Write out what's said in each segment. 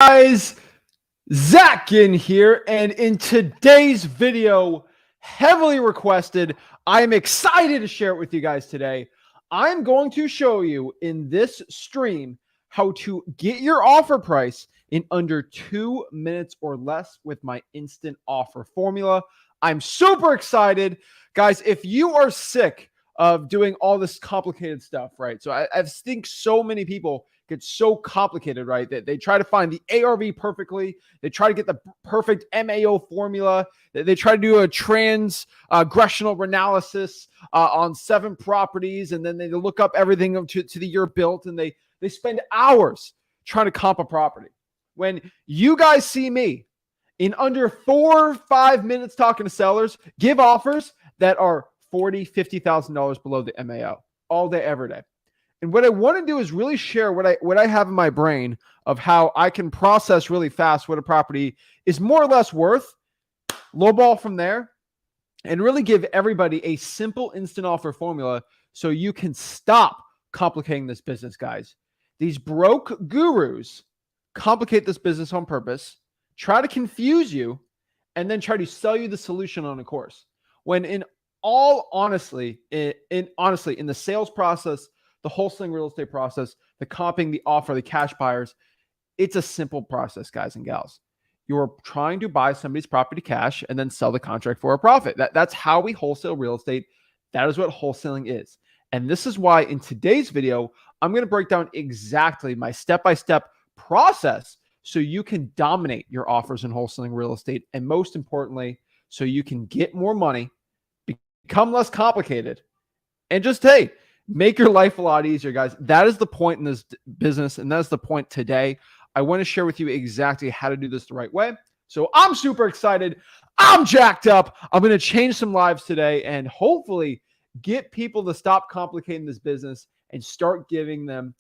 Guys, Zach Ginn here, and in today's video, heavily requested, I'm excited to share it with you guys today. I'm going to show you in this stream how to get your offer price in under 2 minutes or less with my instant offer formula. I'm super excited. Guys, if you are sick of doing all this complicated stuff, right? So I think so many people get so complicated, right? That they try to find the ARV perfectly. They try to get the perfect MAO formula. They try to do a transgressional analysis on 7 properties. And then they look up everything to the year built. And they spend hours trying to comp a property. When you guys see me in under 4 or 5 minutes talking to sellers, give offers that are $40,000, $50,000 below the MAO all day, every day. And what I want to do is really share what I have in my brain of how I can process really fast what a property is more or less worth, lowball from there, and really give everybody a simple instant offer formula so you can stop complicating this business, guys. These broke gurus complicate this business on purpose, try to confuse you, and then try to sell you the solution on a course. When in the sales process, the wholesaling real estate process, the comping, the offer, the cash buyers, it's a simple process, guys and gals. You're trying to buy somebody's property cash and then sell the contract for a profit. That's how we wholesale real estate. That is what wholesaling is. And this is why in today's video, I'm going to break down exactly my step-by-step process so you can dominate your offers in wholesaling real estate. And most importantly, so you can get more money, become less complicated, and just, hey, make your life a lot easier, guys. That is the point in this business, and that's the point today. I want to share with you exactly how to do this the right way. So I'm super excited. I'm jacked up. I'm going to change some lives today and hopefully get people to stop complicating this business and start giving them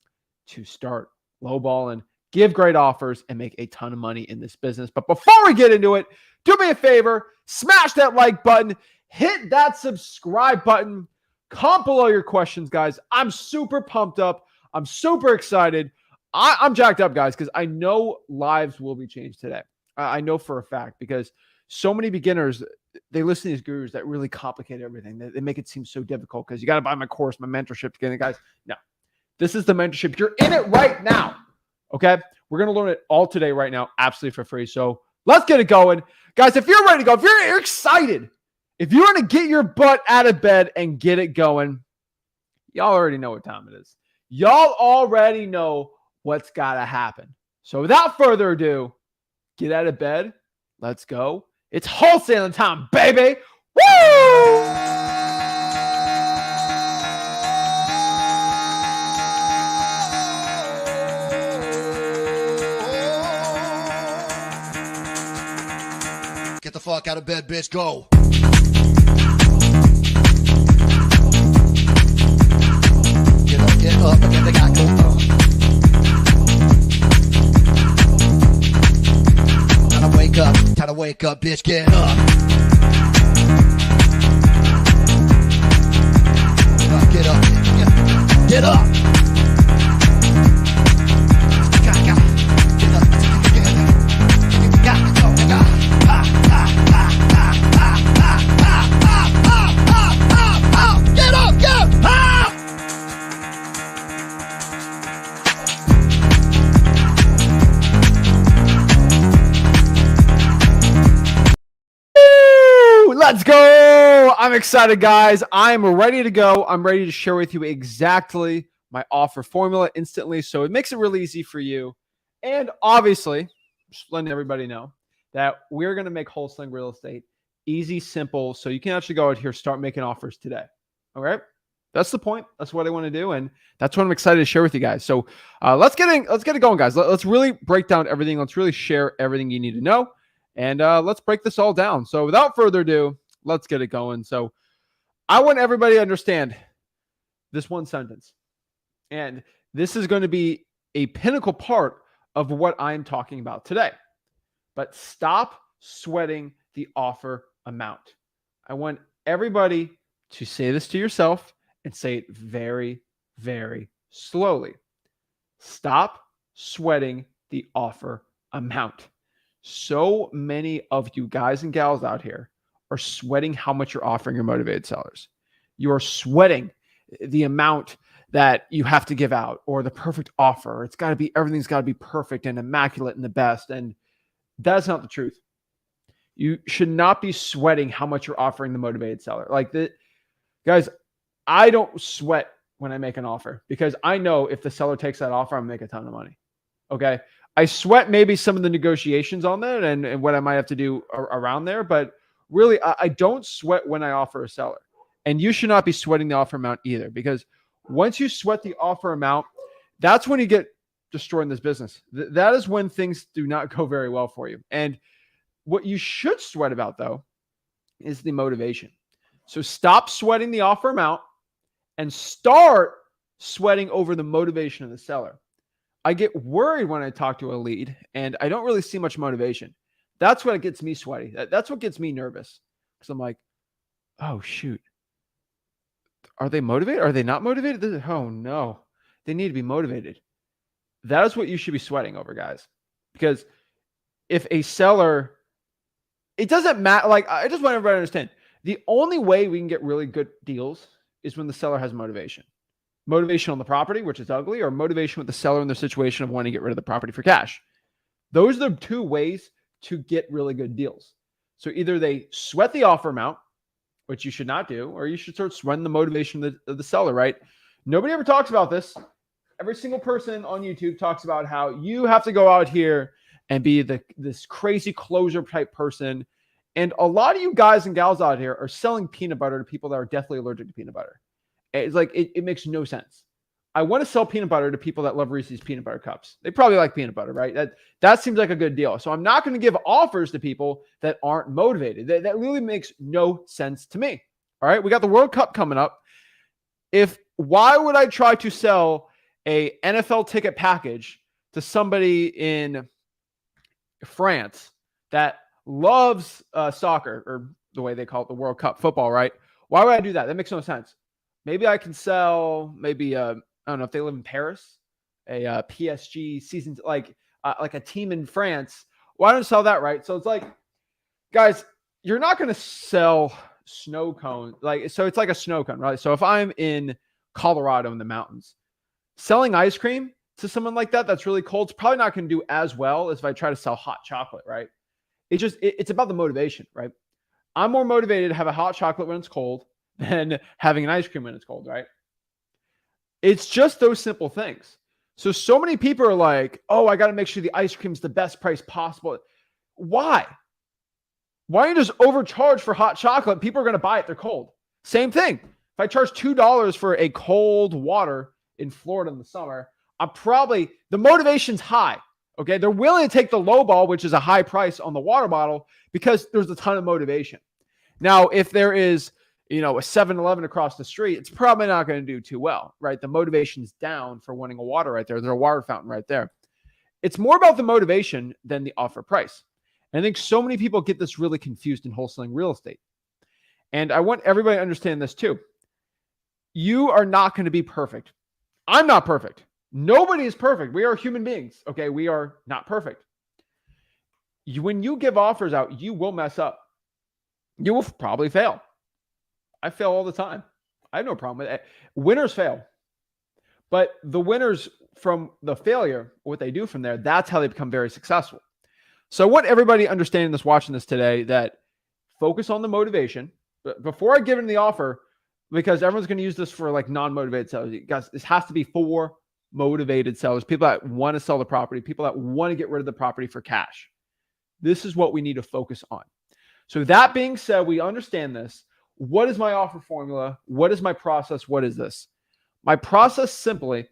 to start lowballing, give great offers, and make a ton of money in this business. But before we get into it, do me a favor, smash that like button, hit that subscribe button. Comment below your questions, guys. I'm super pumped up. I'm super excited. I'm jacked up, guys, because I know lives will be changed today. I know for a fact because so many beginners, they listen to these gurus that really complicate everything. They make it seem so difficult because you got to buy my course, my mentorship to get it, guys. No, this is the mentorship. You're in it right now. Okay. We're going to learn it all today, right now, absolutely for free. So let's get it going. Guys, if you're ready to go, if you're excited, if you want to get your butt out of bed and get it going, y'all already know what time it is. Y'all already know what's got to happen. So without further ado, get out of bed. Let's go. It's wholesaling time, baby. Woo! Get the fuck out of bed, bitch. Go. Get up and get the guy go. Time to wake up, bitch. Get up. Get up. Get up. Let's go. I'm excited, guys. I'm ready to go. I'm ready to share with you exactly my offer formula instantly. So it makes it really easy for you. And obviously, just letting everybody know that we're going to make wholesaling real estate easy, simple, so you can actually go out here, start making offers today. All right. That's the point. That's what I want to do. And that's what I'm excited to share with you guys. So let's get it going, guys. Let's really break down everything. Let's really share everything you need to know. And let's break this all down. So without further ado, let's get it going. So I want everybody to understand this one sentence. And this is going to be a pinnacle part of what I'm talking about today. But stop sweating the offer amount. I want everybody to say this to yourself and say it very, very slowly. Stop sweating the offer amount. So many of you guys and gals out here are sweating how much you're offering your motivated sellers. You're sweating the amount that you have to give out or the perfect offer. It's got to be, everything's got to be perfect and immaculate and the best. And that's not the truth. You should not be sweating how much you're offering the motivated seller. Like the guys, I don't sweat when I make an offer because I know if the seller takes that offer, I'm gonna make a ton of money. Okay. I sweat maybe some of the negotiations on that and what I might have to do around there, but really I don't sweat when I offer a seller. And you should not be sweating the offer amount either, because once you sweat the offer amount, that's when you get destroyed in this business. That is when things do not go very well for you. And what you should sweat about, though, is the motivation. So stop sweating the offer amount and start sweating over the motivation of the seller. I get worried when I talk to a lead and I don't really see much motivation. That's what gets me sweaty. That's what gets me nervous. Because I'm like, oh, shoot. Are they motivated? Are they not motivated? Oh, no. They need to be motivated. That is what you should be sweating over, guys. Because if a seller, it doesn't matter. Like, I just want everybody to understand. The only way we can get really good deals is when the seller has motivation. Motivation on the property, which is ugly, or motivation with the seller in their situation of wanting to get rid of the property for cash. Those are the two ways to get really good deals. So either they sweat the offer amount, which you should not do, or you should start sweating the motivation of the seller, right? Nobody ever talks about this. Every single person on YouTube talks about how you have to go out here and be this crazy closer type person. And a lot of you guys and gals out here are selling peanut butter to people that are deathly allergic to peanut butter. It's like, it makes no sense. I want to sell peanut butter to people that love Reese's peanut butter cups. They probably like peanut butter, right? That seems like a good deal. So I'm not going to give offers to people that aren't motivated. That really makes no sense to me. All right. We got the World Cup coming up. Why would I try to sell a NFL ticket package to somebody in France that loves soccer, or the way they call it, the World Cup football, right? Why would I do that? That makes no sense. Maybe I can sell I don't know if they live in Paris, a PSG season, like a team in France. Why don't I sell that, right? So it's like, guys, you're not going to sell snow cone. So it's like a snow cone, right? So if I'm in Colorado in the mountains, selling ice cream to someone like that that's really cold, it's probably not going to do as well as if I try to sell hot chocolate, right? It's about the motivation, right? I'm more motivated to have a hot chocolate when it's cold than having an ice cream when it's cold, right? It's just those simple things. So many people are like, oh, I got to make sure the ice cream's the best price possible. Why? Why don't you just overcharge for hot chocolate? People are going to buy it. They're cold. Same thing. If I charge $2 for a cold water in Florida in the summer, the motivation's high. Okay. They're willing to take the low ball, which is a high price on the water bottle, because there's a ton of motivation. Now, if there is, a 7-Eleven across the street, it's probably not going to do too well, right? The motivation's down for wanting a water right there. There's a water fountain right there. It's more about the motivation than the offer price. And I think so many people get this really confused in wholesaling real estate. And I want everybody to understand this too. You are not going to be perfect. I'm not perfect. Nobody is perfect. We are human beings. Okay. We are not perfect. When you give offers out, you will mess up. You will probably fail. I fail all the time. I have no problem with it. Winners fail. But the winners from the failure, what they do from there, that's how they become very successful. So I want everybody understanding this, watching this today, that focus on the motivation. But before I give them the offer, because everyone's going to use this for like non-motivated sellers, guys, this has to be for motivated sellers, people that want to sell the property, people that want to get rid of the property for cash. This is what we need to focus on. So that being said, we understand this. What is my offer formula? What is my process? What is this? My process simply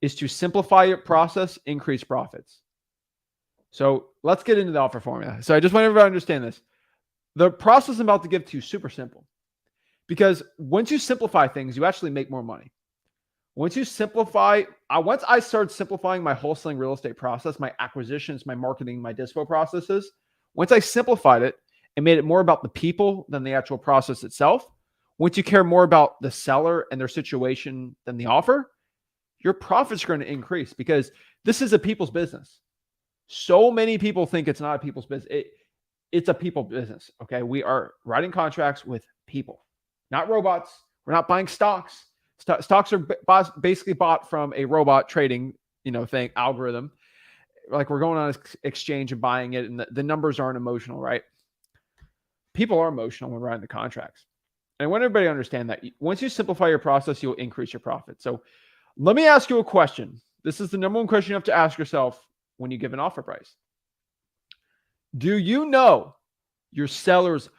is to simplify your process, increase profits. So let's get into the offer formula. So I just want everybody to understand this. The process I'm about to give to you is super simple, because once you simplify things, you actually make more money. Once I started simplifying my wholesaling real estate process, my acquisitions, my marketing, my dispo processes, once I simplified it and made it more about the people than the actual process itself, once you care more about the seller and their situation than the offer, your profits are going to increase, because this is a people's business. So many people think it's not a people's business. It's a people business. Okay. We are writing contracts with people, not robots. We're not buying stocks. Stocks are basically bought from a robot trading, thing, algorithm. Like we're going on an exchange and buying it, and the numbers aren't emotional, right? People are emotional when writing the contracts. And I want everybody to understand that once you simplify your process, you'll increase your profit. So let me ask you a question. This is the number one question you have to ask yourself when you give an offer price. Do you know your seller's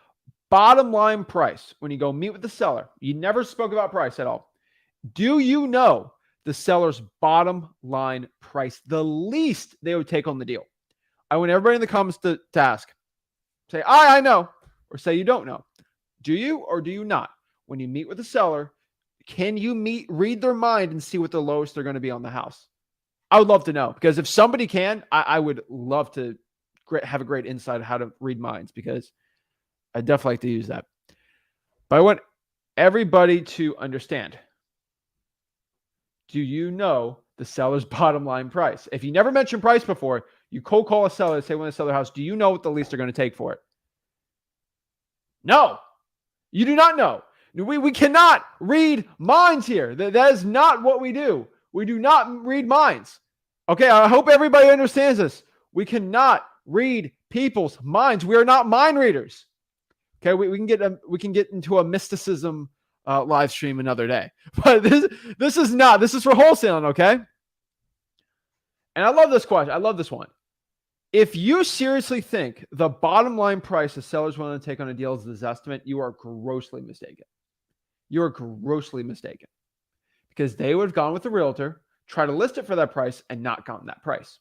bottom line price when you go meet with the seller? You never spoke about price at all. Do you know the seller's bottom line price, the least they would take on the deal? I want everybody in the comments to ask. Say, I know, or say you don't know. Do you or do you not? When you meet with the seller, can you read their mind and see what the lowest they're going to be on the house? I would love to know, because if somebody can, I would love to have a great insight of how to read minds, because I definitely like to use that. But I want everybody to understand. Do you know the seller's bottom line price? If you never mentioned price before, you cold call a seller and say, when they sell their house, do you know what the least they're going to take for it? No, you do not know. We cannot read minds here. That is not what we do. We do not read minds. Okay, I hope everybody understands this. We cannot read people's minds. We are not mind readers. Okay, we can get into a mysticism live stream another day. But this is for wholesaling, okay? And I love this question. I love this one. If you seriously think the bottom line price a seller's willing to take on a deal is this estimate, you are grossly mistaken. You are grossly mistaken, because they would have gone with the realtor, try to list it for that price, and not gotten that price.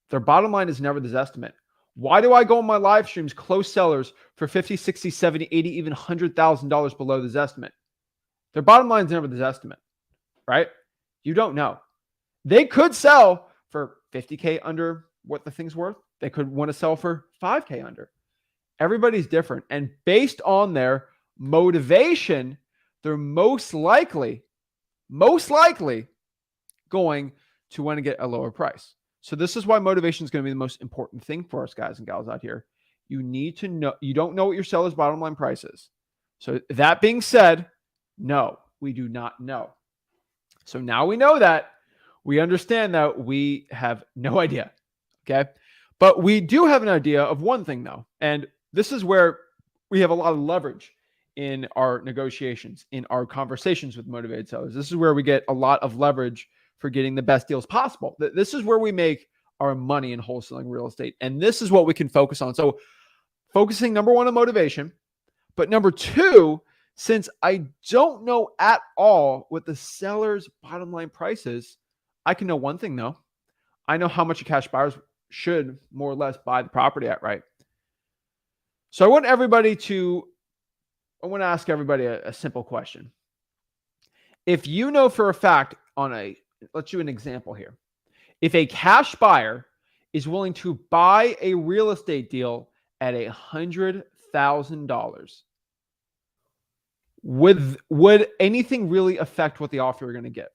Their bottom line is never this estimate. Why do I go on my live streams, close sellers for 50, 60, 70, 80, even $100,000 below this estimate? Their bottom line is never this estimate, right? You don't know. They could sell for 50K under what the thing's worth. They could want to sell for 5K under. Everybody's different. And based on their motivation, they're most likely going to want to get a lower price. So this is why motivation is going to be the most important thing for us guys and gals out here. You need to know, you don't know what your seller's bottom line price is. So that being said, no, we do not know. So now we know that. We understand that we have no idea. Okay. But we do have an idea of one thing though. And this is where we have a lot of leverage in our negotiations, in our conversations with motivated sellers. This is where we get a lot of leverage for getting the best deals possible. This is where we make our money in wholesaling real estate. And this is what we can focus on. So focusing, number one, on motivation, but number two, since I don't know at all what the seller's bottom line price is, I can know one thing though. I know how much a cash buyers should more or less buy the property at, right? So I want to ask everybody a simple question. If you know for a fact let's do an example here. If a cash buyer is willing to buy a real estate deal at $100,000, would anything really affect what the offer you're going to get?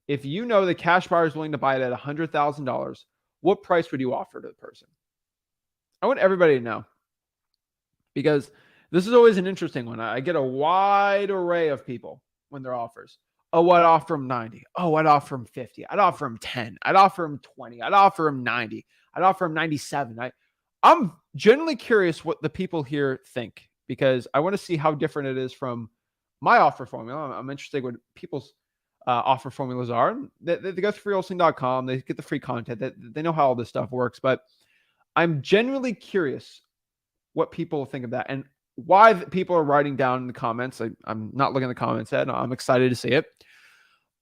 If you know the cash buyer is willing to buy it at $100,000, what price would you offer to the person? I want everybody to know, because this is always an interesting one. I get a wide array of people when they're offers. Oh, I'd offer him 90. Oh, I'd offer him 50. I'd offer him 10. I'd offer him 20. I'd offer him 90. I'd offer him 97. I'm generally curious what the people here think, because I want to see how different it is from my offer formula. I'm interested what people's offer formulas are. They go through wholesaling.com. They get the free content. They know how all this stuff works. But I'm genuinely curious what people think of that and why people are writing down in the comments. I'm not looking at the comments yet. I'm excited to see it.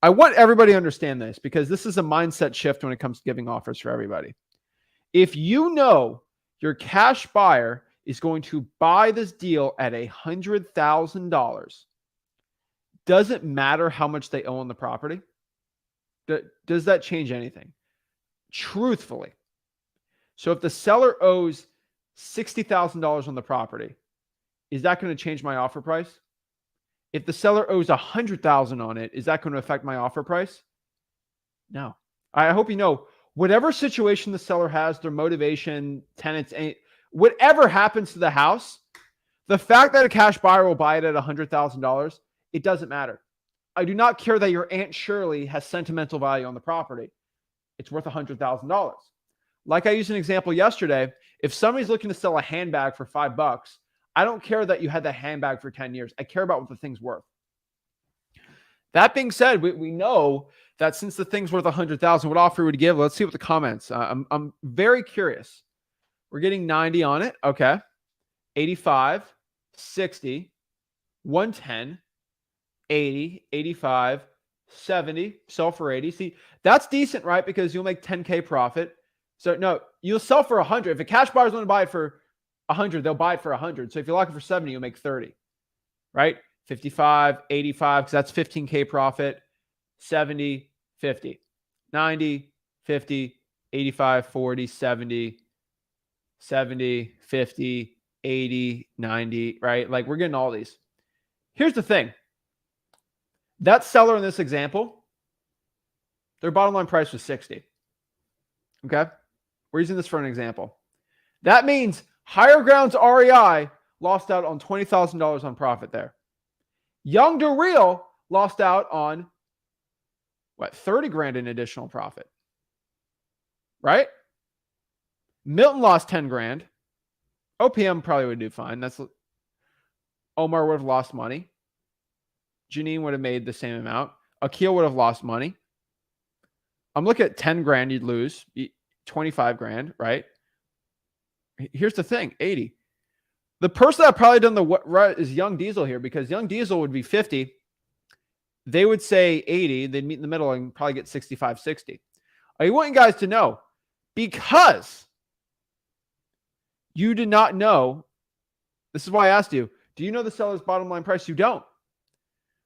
I want everybody to understand this, because this is a mindset shift when it comes to giving offers for everybody. If you know your cash buyer is going to buy this deal at $100,000, doesn't matter how much they own the property. Does that change anything? Truthfully. So if the seller owes $60,000 on the property, is that going to change my offer price? If the seller owes $100,000 on it, is that going to affect my offer price? No. I hope you know whatever situation the seller has, their motivation, tenants, whatever happens to the house, the fact that a cash buyer will buy it at $100,000, it doesn't matter. I do not care that your Aunt Shirley has sentimental value on the property. It's worth $100,000. Like I used an example yesterday, if somebody's looking to sell a handbag for $5, I don't care that you had that handbag for 10 years. I care about what the thing's worth. That being said, we know that since the thing's worth $100,000, what offer would you give? Let's see what the comments. I'm very curious. We're getting 90 on it. Okay. 85, 60, 110, 80, 85, 70, sell for 80. See, that's decent, right? Because you'll make 10K profit. So no, you'll sell for 100. If a cash buyer's going to buy it for 100, they'll buy it for 100. So if you're locking for 70, you'll make 30, right? 55, 85, because that's 15K profit. 70, 50, 90, 50, 85, 40, 70, 70, 50, 80, 90, right? Like we're getting all these. Here's the thing. That seller in this example, their bottom line price was 60. Okay. We're using this for an example. That means Higher Ground's REI lost out on $20,000 on profit there. Young to Real lost out on what, 30 grand in additional profit, right? Milton lost 10 grand. OPM probably would do fine. Omar would have lost money. Janine would have made the same amount. Akil would have lost money. I'm looking at 10 grand you'd lose, 25 grand, right? Here's the thing, 80. The person that probably done the right is Young Diesel here, because Young Diesel would be 50. They would say 80. They'd meet in the middle and probably get 65, 60. I want you guys to know, because you did not know, this is why I asked you, do you know the seller's bottom line price? You don't.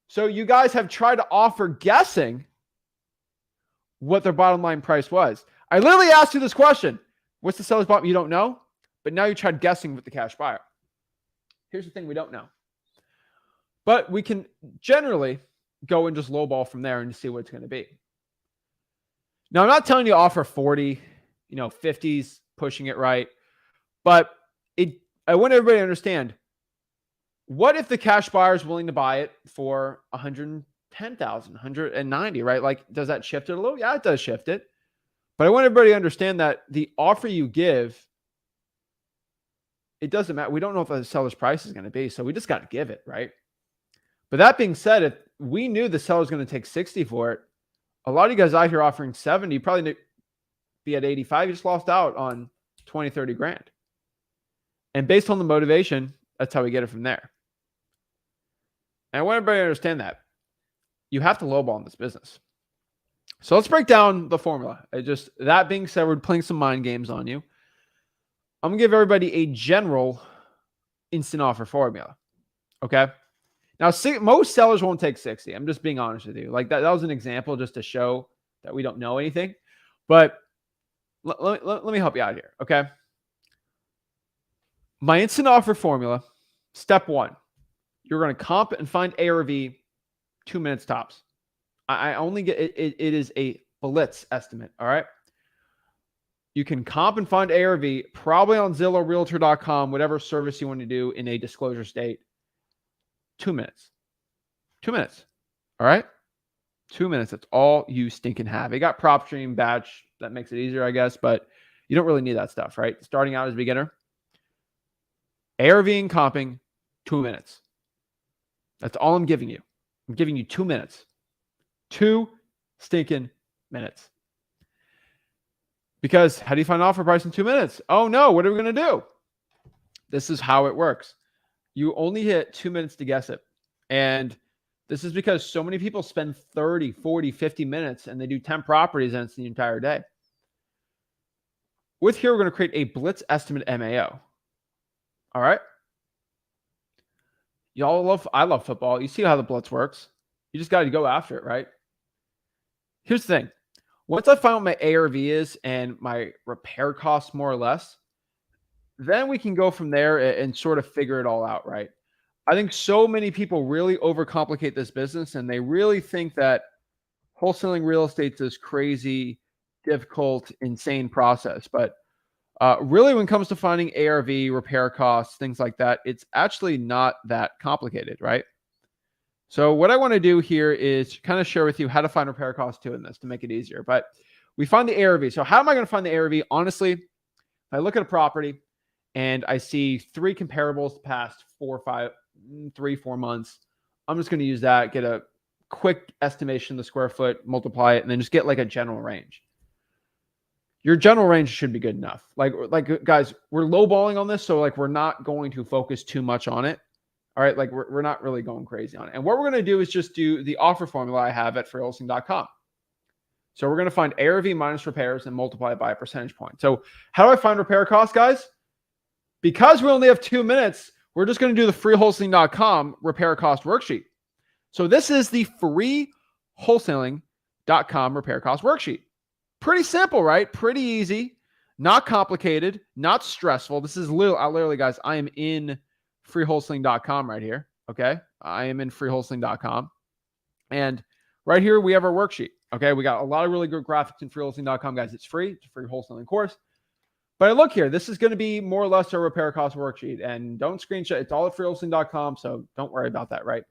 So you guys have tried to offer guessing what their bottom line price was. I literally asked you this question. What's the seller's bottom? You don't know, but now you tried guessing with the cash buyer. Here's the thing we don't know. But we can generally go and just lowball from there and see what it's going to be. Now, I'm not telling you to offer 40, 50s, pushing it right. But I want everybody to understand, what if the cash buyer is willing to buy it for 110,000, 190, right? Like, does that shift it a little? Yeah, it does shift it. But I want everybody to understand that the offer you give, it doesn't matter. We don't know what the seller's price is going to be, so we just got to give it, right? But that being said, if we knew the seller's going to take 60 for it, a lot of you guys out here offering 70, probably be at 85. You just lost out on 20, 30 grand. And based on the motivation, that's how we get it from there. And I want everybody to understand that. You have to lowball in this business. So let's break down the formula. That being said, we're playing some mind games on you. I'm going to give everybody a general instant offer formula. Okay. Now, most sellers won't take 60. I'm just being honest with you. Like that was an example just to show that we don't know anything. But let me help you out here. Okay. My instant offer formula, step 1, you're going to comp and find ARV 2 minutes tops. I only get it is a Blitz estimate. All right. You can comp and find ARV probably on Zillow, Realtor.com, whatever service you want to do in a disclosure state. 2 minutes. 2 minutes. All right. 2 minutes. That's all you stinking have. You got prop stream, batch. That makes it easier, I guess, but you don't really need that stuff, right? Starting out as a beginner. ARV and comping, 2 minutes. That's all I'm giving you. I'm giving you 2 minutes. 2 stinking minutes. Because how do you find an offer price in 2 minutes? Oh no, what are we going to do? This is how it works. You only hit 2 minutes to guess it. And this is because so many people spend 30, 40, 50 minutes and they do 10 properties and it's the entire day. With here, we're going to create a Blitz estimate MAO. All right. I love football. You see how the Blitz works. You just got to go after it, right? Here's the thing. Once I find what my ARV is and my repair costs more or less, then we can go from there and sort of figure it all out, right? I think so many people really overcomplicate this business and they really think that wholesaling real estate is this crazy difficult, insane process. But really, when it comes to finding ARV, repair costs, things like that, it's actually not that complicated, right? So what I want to do here is kind of share with you how to find repair costs too in this to make it easier. But we find the ARV. So how am I going to find the ARV? Honestly, if I look at a property and I see 3 comparables past 4 months, I'm just going to use that, get a quick estimation of the square foot, multiply it, and then just get like a general range. Your general range should be good enough. Like guys, we're lowballing on this. So like, we're not going to focus too much on it. All right. Like we're not really going crazy on it. And what we're going to do is just do the offer formula I have at freewholesaling.com. So we're going to find ARV minus repairs and multiply it by a percentage point. So how do I find repair costs, guys? Because we only have 2 minutes, we're just going to do the freewholesaling.com repair cost worksheet. So this is the freewholesaling.com repair cost worksheet. Pretty simple, right? Pretty easy, not complicated, not stressful. This is literally, guys, I am in freewholesaling.com right here. Okay. I am in freewholesaling.com. And right here, we have our worksheet. Okay. We got a lot of really good graphics in freewholesaling.com, guys. It's free. It's a free wholesaling course. But look here, this is going to be more or less a repair cost worksheet. And don't screenshot. It's all at freewholesaling.com. So don't worry about that, right?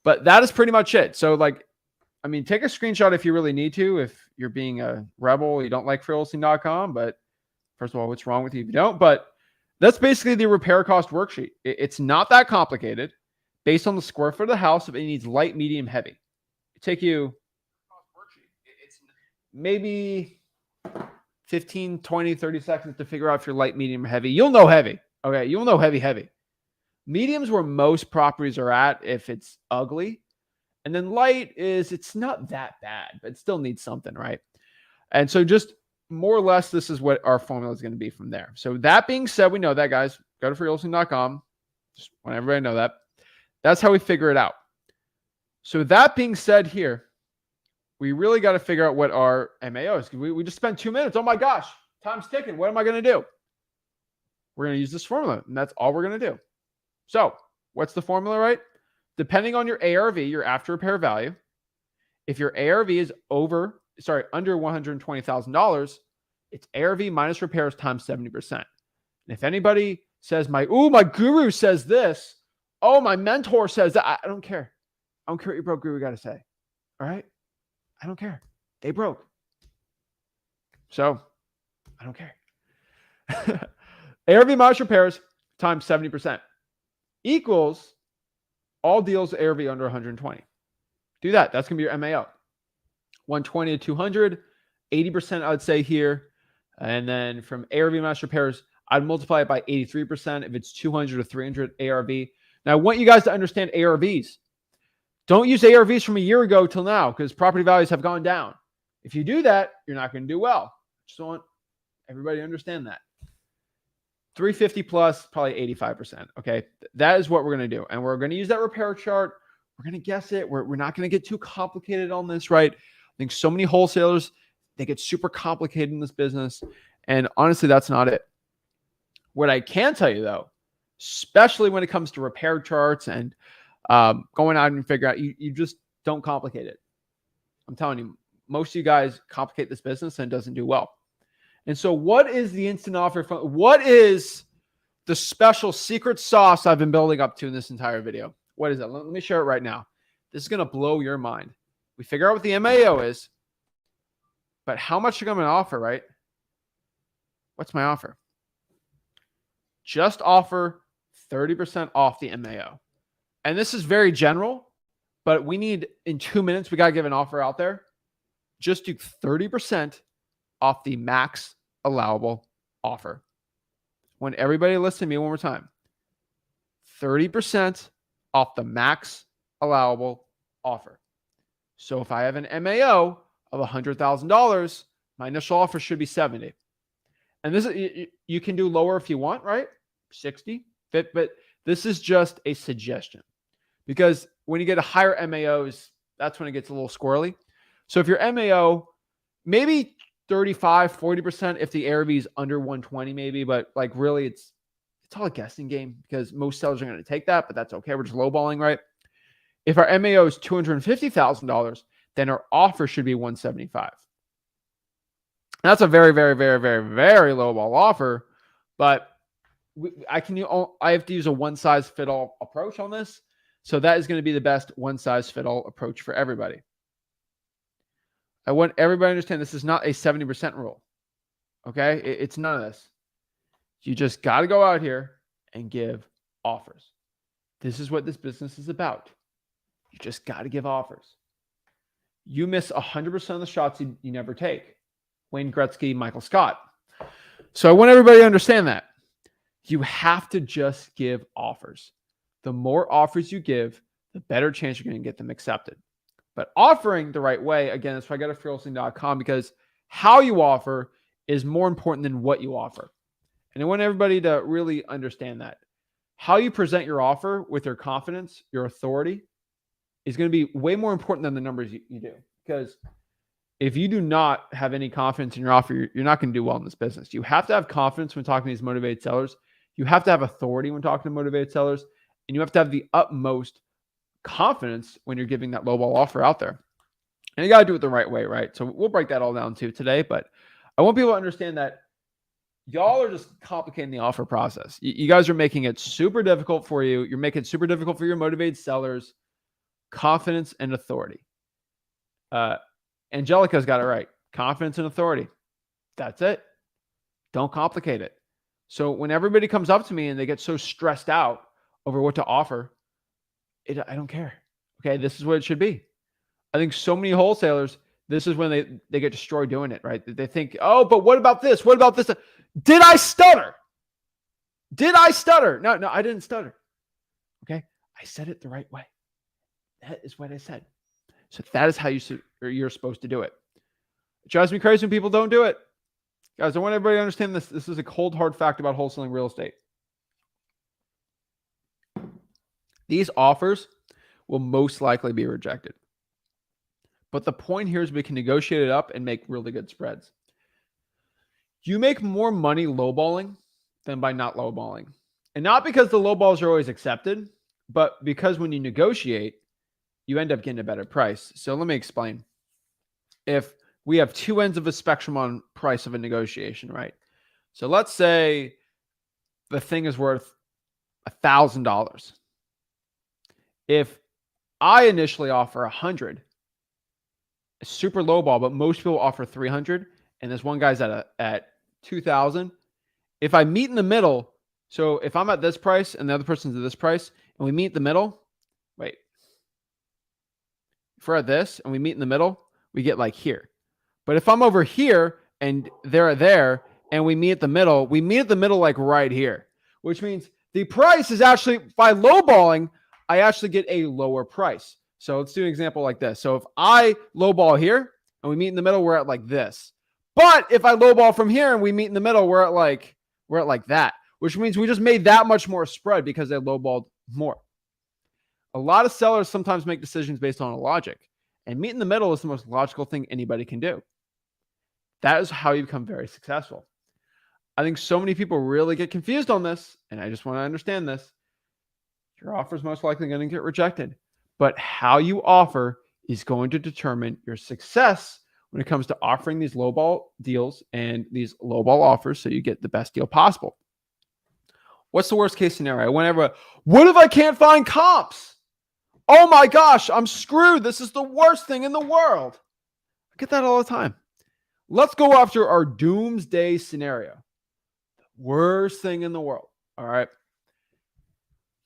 But that is pretty much it. So like, I mean, take a screenshot if you really need to. If you're being a rebel, you don't like freewholesaling.com. But first of all, what's wrong with you if you don't? But that's basically the repair cost worksheet. It's not that complicated. Based on the square foot of the house, if it needs light, medium, heavy. It take you it's maybe 15, 20, 30 seconds to figure out if you're light, medium, or heavy. You'll know heavy. Okay, you'll know heavy. Medium's where most properties are at if it's ugly. And then light is, it's not that bad, but it still needs something, right? And so just more or less, this is what our formula is going to be from there. So that being said, we know that, guys. Go to freewholesaling.com. Just want everybody to know that. That's how we figure it out. So that being said here, we really got to figure out what our MAO is. We just spent 2 minutes. Oh my gosh, time's ticking. What am I going to do? We're going to use this formula, and that's all we're going to do. So what's the formula, right? Depending on your ARV, your after repair value, if your ARV is under $120,000, it's ARV minus repairs times 70%. And if anybody says my guru says this, oh, my mentor says that, I don't care. I don't care what your broke guru got to say. All right. I don't care. They broke. So I don't care. ARV minus repairs times 70% equals all deals ARV under 120. Do that. That's going to be your MAO. 120 to 200, 80% I would say here. And then from ARV minus repairs, I'd multiply it by 83% if it's 200 to 300 ARV. Now, I want you guys to understand ARVs. Don't use ARVs from a year ago till now because property values have gone down. If you do that, you're not going to do well. Just want everybody to understand that. 350 plus, probably 85%. Okay. That is what we're going to do. And we're going to use that repair chart. We're going to guess it. We're not going to get too complicated on this, right? I think so many wholesalers, they get super complicated in this business. And honestly, that's not it. What I can tell you though, especially when it comes to repair charts and going out and figure out, you just don't complicate it. I'm telling you, most of you guys complicate this business and it doesn't do well. And so what is the instant offer? What is the special secret sauce I've been building up to in this entire video? What is it? Let me share it right now. This is going to blow your mind. We figure out what the MAO is, but how much are you going to offer, right? What's my offer? Just offer 30% off the MAO. And this is very general, but we need, in 2 minutes, we got to give an offer out there. Just do 30% off the max allowable offer. When everybody listen to me one more time, 30% off the max allowable offer. So if I have an MAO of $100,000, my initial offer should be 70. And this is, you can do lower if you want, right? 60, but this is just a suggestion because when you get a higher MAOs, that's when it gets a little squirrely. So if your MAO, maybe 35, 40% if the ARV is under 120 maybe, but like really it's all a guessing game because most sellers are going to take that, but that's okay. We're just lowballing, right? If our MAO is $250,000, then our offer should be $175. That's a very, very, very, very, very low ball offer, but I have to use a one size fit all approach on this. So that is going to be the best one size fit all approach for everybody. I want everybody to understand this is not a 70% rule. Okay. It's none of this. You just got to go out here and give offers. This is what this business is about. You just got to give offers. You miss 100% of the shots you never take. Wayne Gretzky, Michael Scott. So I want everybody to understand that. You have to just give offers. The more offers you give, the better chance you're going to get them accepted. But offering the right way, again, that's why I got to wholesaling.com, because how you offer is more important than what you offer. And I want everybody to really understand that. How you present your offer with your confidence, your authority, is going to be way more important than the numbers you do. Because if you do not have any confidence in your offer, you're not going to do well in this business. You have to have confidence when talking to these motivated sellers. You have to have authority when talking to motivated sellers. And you have to have the utmost confidence when you're giving that lowball offer out there. And you got to do it the right way, right? So we'll break that all down too today. But I want people to understand that y'all are just complicating the offer process. You guys are making it super difficult for you. You're making it super difficult for your motivated sellers. Confidence and authority. Angelica's got it right. Confidence and authority. That's it. Don't complicate it. So when everybody comes up to me and they get so stressed out over what to offer, I don't care. Okay, this is what it should be. I think so many wholesalers, this is when they get destroyed doing it, right? They think, oh, but what about this? What about this? Did I stutter? Did I stutter? No, I didn't stutter. Okay, I said it the right way. That is what I said. So that is how you're supposed to do it. It drives me crazy when people don't do it. Guys, I want everybody to understand this. This is a cold, hard fact about wholesaling real estate. These offers will most likely be rejected. But the point here is we can negotiate it up and make really good spreads. You make more money lowballing than by not lowballing. And not because the lowballs are always accepted, but because when you negotiate, you end up getting a better price. So let me explain. If we have two ends of a spectrum on price of a negotiation, right? So let's say the thing is worth $1,000. If I initially offer 100, it's super low ball, but most people offer 300, and this one guy's at 2,000. If I meet in the middle, so if I'm at this price and the other person's at this price, and we meet in the middle, wait. If we're at this and we meet in the middle, we get like here. But if I'm over here and they're there and we meet at the middle like right here, which means the price is actually, by lowballing, I actually get a lower price. So let's do an example like this. So if I lowball here and we meet in the middle, we're at like this. But if I lowball from here and we meet in the middle, we're at like that, which means we just made that much more spread because they lowballed more. A lot of sellers sometimes make decisions based on a logic, and meet in the middle is the most logical thing anybody can do. That is how you become very successful. I think so many people really get confused on this, and I just want to understand this. Your offer is most likely going to get rejected, but how you offer is going to determine your success when it comes to offering these lowball deals and these lowball offers so you get the best deal possible. What's the worst case scenario? What if I can't find comps? Oh my gosh, I'm screwed. This is the worst thing in the world. I get that all the time. Let's go after our doomsday scenario. Worst thing in the world. All right.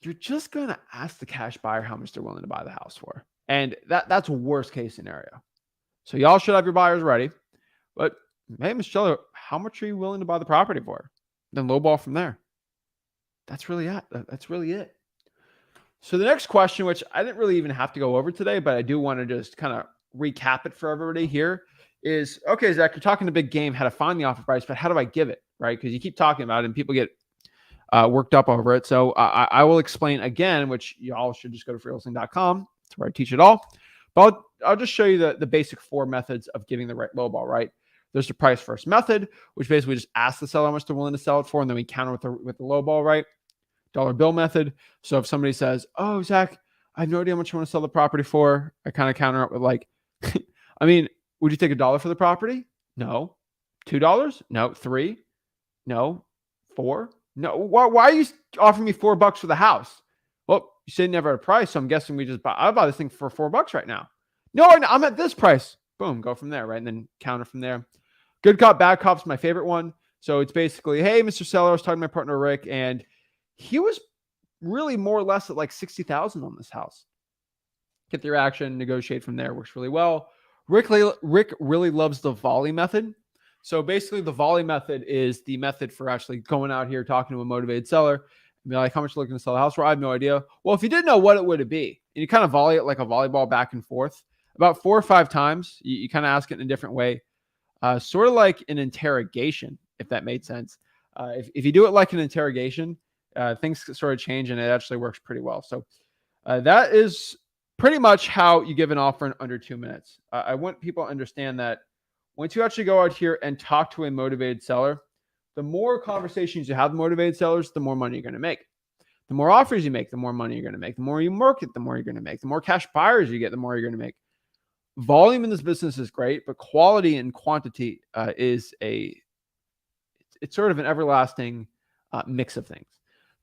You're just going to ask the cash buyer how much they're willing to buy the house for. And that's a worst case scenario. So y'all should have your buyers ready. But hey, Ms. Jello, how much are you willing to buy the property for? Then lowball from there. That's really it. That's really it. So the next question, which I didn't really even have to go over today, but I do want to just kind of recap it for everybody here is, okay, Zach, you're talking a big game, how to find the offer price, but how do I give it, right? Because you keep talking about it and people get worked up over it. So I will explain again, which y'all should just go to wholesaling.com. That's where I teach it all. But I'll just show you the basic 4 methods of giving the right lowball, right? There's the price first method, which basically just asks the seller how much they're willing to sell it for, and then we counter with the lowball, right? Dollar bill method. So if somebody says, oh, Zach, I have no idea how much you want to sell the property for, I kind of counter it with like, I mean, would you take $1 for the property? No. $2? No. 3? No. 4? No. Why are you offering me $4 for the house? Well, you said you never had a price, so I'm guessing I buy this thing for $4 right now. No, I'm at this price. Boom, go from there, right? And then counter from there. Good cop, bad cop's my favorite one. So it's basically, hey, Mr. Seller, I was talking to my partner Rick, and he was really more or less at like 60,000 on this house. Get the reaction, negotiate from there. Works really well. Rick really loves the volley method. So basically, the volley method is the method for actually going out here, talking to a motivated seller, and be like, how much are you looking to sell the house for? I have no idea. Well, if you didn't know, what would it be? And you kind of volley it like a volleyball back and forth about 4 or 5 times. You kind of ask it in a different way, sort of like an interrogation, if that made sense. If you do it like an interrogation, things sort of change, and it actually works pretty well. So that is pretty much how you give an offer in under 2 minutes. I want people to understand that once you actually go out here and talk to a motivated seller, the more conversations you have with motivated sellers, the more money you're going to make. The more offers you make, the more money you're going to make. The more you market, the more you're going to make. The more cash buyers you get, the more you're going to make. Volume in this business is great, but quality and quantity it's sort of an everlasting mix of things.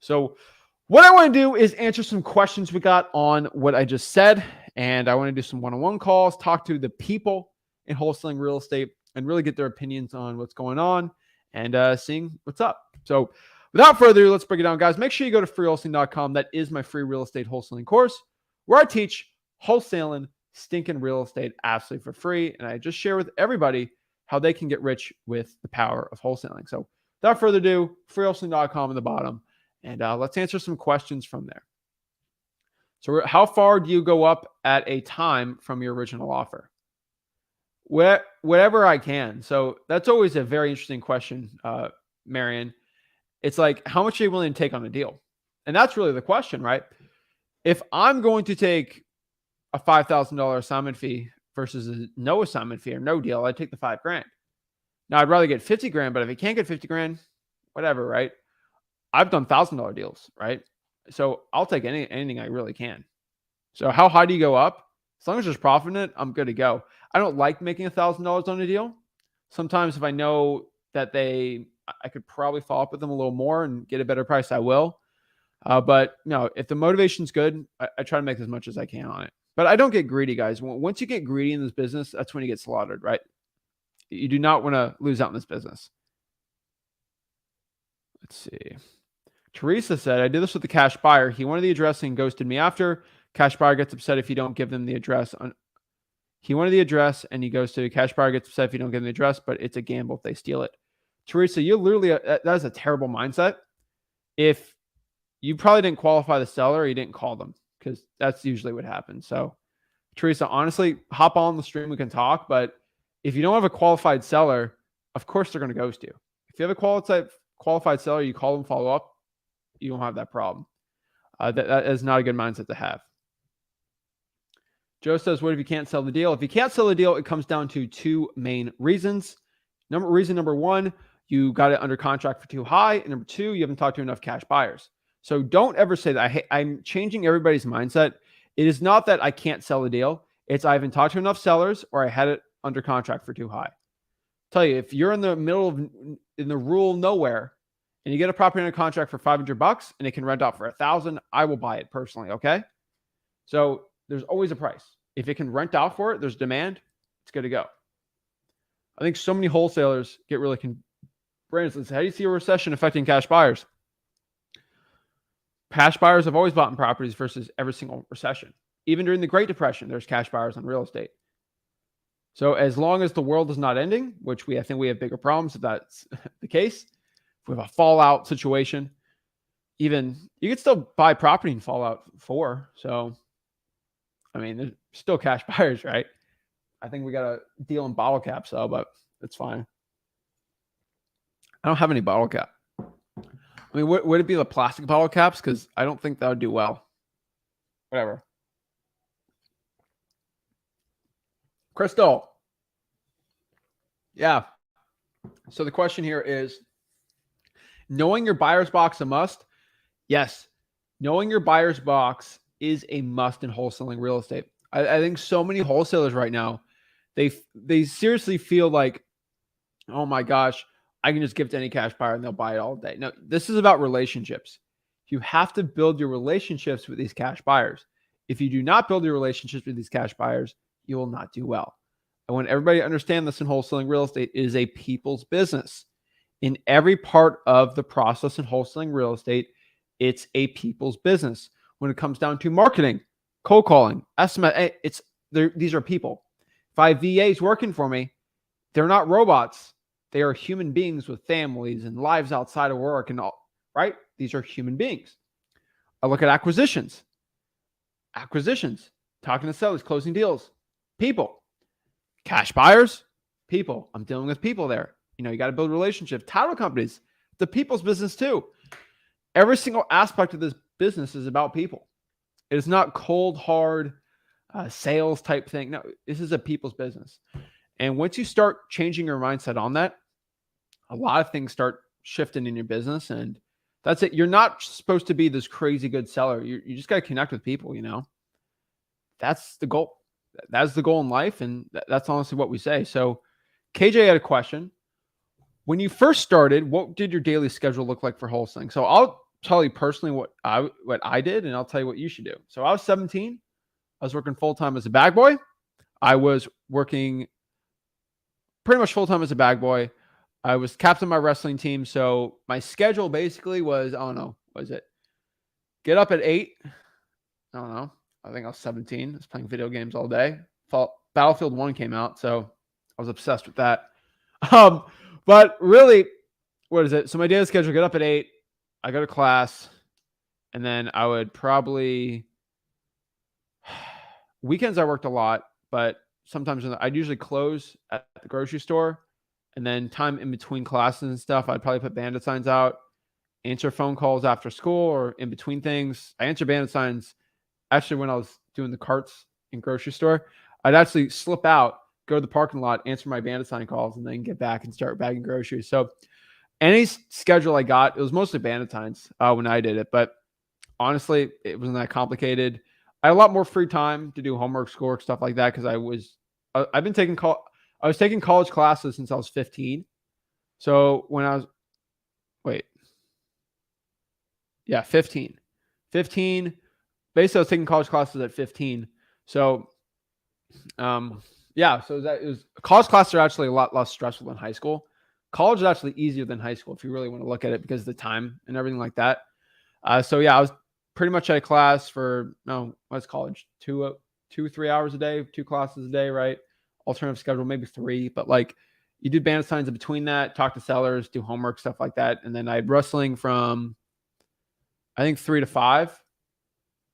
So what I want to do is answer some questions we got on what I just said. And I want to do some one-on-one calls, talk to the people in wholesaling real estate, and really get their opinions on what's going on and seeing what's up. So without further ado, let's break it down, guys. Make sure you go to freewholesaling.com. That is my free real estate wholesaling course where I teach wholesaling stinking real estate absolutely for free. And I just share with everybody how they can get rich with the power of wholesaling. So without further ado, freewholesaling.com in the bottom. And let's answer some questions from there. So how far do you go up at a time from your original offer? Whatever I can. So that's always a very interesting question, Marion. It's like, how much are you willing to take on a deal? And that's really the question, right? If I'm going to take a $5,000 assignment fee versus a no assignment fee or no deal, I'd take the $5,000. Now I'd rather get 50 grand, but if you can't get 50 grand, whatever, right? I've done $1,000 deals, right? So I'll take anything I really can. So how high do you go up? As long as there's profit in it, I'm good to go. I don't like making $1,000 on a deal. Sometimes if I know that I could probably follow up with them a little more and get a better price, I will. But no, if the motivation's good, I try to make as much as I can on it. But I don't get greedy, guys. Once you get greedy in this business, that's when you get slaughtered, right? You do not want to lose out in this business. Let's see. Teresa said, I did this with the cash buyer. He wanted the address and ghosted me after. Cash buyer gets upset if you don't give them the address. He wanted the address and he goes to cash buyer gets upset if you don't give them the address, but it's a gamble if they steal it. Teresa, you literally, that is a terrible mindset. If you probably didn't qualify the seller, or you didn't call them, because that's usually what happens. So Teresa, honestly, hop on the stream. We can talk, but if you don't have a qualified seller, of course they're going to ghost you. If you have a qualified seller, you call them, follow up, you don't have that problem. That is not a good mindset to have. Joe says, what if you can't sell the deal? If you can't sell the deal, it comes down to 2 main reasons. Reason number 1, you got it under contract for too high. And number 2, you haven't talked to enough cash buyers. So don't ever say that. I'm changing everybody's mindset. It is not that I can't sell the deal. It's I haven't talked to enough sellers or I had it under contract for too high. Tell you, if you're in the middle of in the rural nowhere and you get a property under contract for $500 and it can rent out for $1,000, I will buy it personally. Okay. So there's always a price. If it can rent out for it, there's demand, it's good to go. I think so many wholesalers get really Brandon says, how do you see a recession affecting cash buyers? Cash buyers have always bought in properties versus every single recession. Even during the Great Depression, there's cash buyers on real estate. So as long as the world is not ending, which I think we have bigger problems if that's the case, if we have a fallout situation, even you could still buy property in Fallout 4. So, I mean, there's still cash buyers, right? I think we got a deal in bottle caps though, but it's fine. I don't have any bottle cap. I mean, would it be the plastic bottle caps? Because I don't think that would do well. Whatever. Crystal. Yeah. So the question here is, knowing your buyer's box a must? Yes. Knowing your buyer's box is a must in wholesaling real estate. I think so many wholesalers right now, they seriously feel like oh my gosh, I can just give it to any cash buyer and they'll buy it all day. No, this is about relationships. You have to build your relationships with these cash buyers. If you do not build your relationships with these cash buyers, you will not do well. I want everybody to understand this in wholesaling real estate. It is a people's business. In every part of the process in wholesaling real estate, it's a people's business. When it comes down to marketing, cold calling, estimate, these are people. If I have VAs working for me, they're not robots. They are human beings with families and lives outside of work and all, right? These are human beings. I look at acquisitions, talking to sellers, closing deals, people, cash buyers, people. I'm dealing with people there. You got to build relationships. Title companies, the people's business too. Every single aspect of this business is about people. It is not cold, hard sales type thing. No, this is a people's business. And once you start changing your mindset on that, a lot of things start shifting in your business. And that's it. You're not supposed to be this crazy good seller. You just got to connect with people, That's the goal. That's the goal in life. And that's honestly what we say. So KJ had a question. When you first started, what did your daily schedule look like for wholesaling? So I'll tell you personally what I did, and I'll tell you what you should do. So I was 17. I was working full-time as a bag boy. I was working pretty much full-time as a bag boy. I was captain of my wrestling team. So my schedule basically was, I don't know, was it get up at 8? I don't know. I think I was 17. I was playing video games all day. Battlefield 1 came out, so I was obsessed with that. But really, what is it? So my daily schedule, get up at 8. I go to class, and then I would probably weekends I worked a lot, but sometimes I'd usually close at the grocery store, and then time in between classes and stuff, I'd probably put bandit signs out, answer phone calls after school or in between things. I answer bandit signs actually when I was doing the carts in grocery store. I'd actually slip out, go to the parking lot, answer my bandit sign calls, and then get back and start bagging groceries. So any schedule I got, it was mostly bandit signs when I did it. But honestly, it wasn't that complicated. I had a lot more free time to do homework, schoolwork, stuff like that, because I was taking college classes since I was 15. So when I was 15. Basically, I was taking college classes at 15. So college classes are actually a lot less stressful than high school. College is actually easier than high school if you really want to look at it because of the time and everything like that. I was pretty much at a class for what's college? 3 hours a day, 2 classes a day, right? Alternative schedule, maybe 3, but like you do bandit signs in between that, talk to sellers, do homework, stuff like that. And then I had wrestling from I think 3 to 5,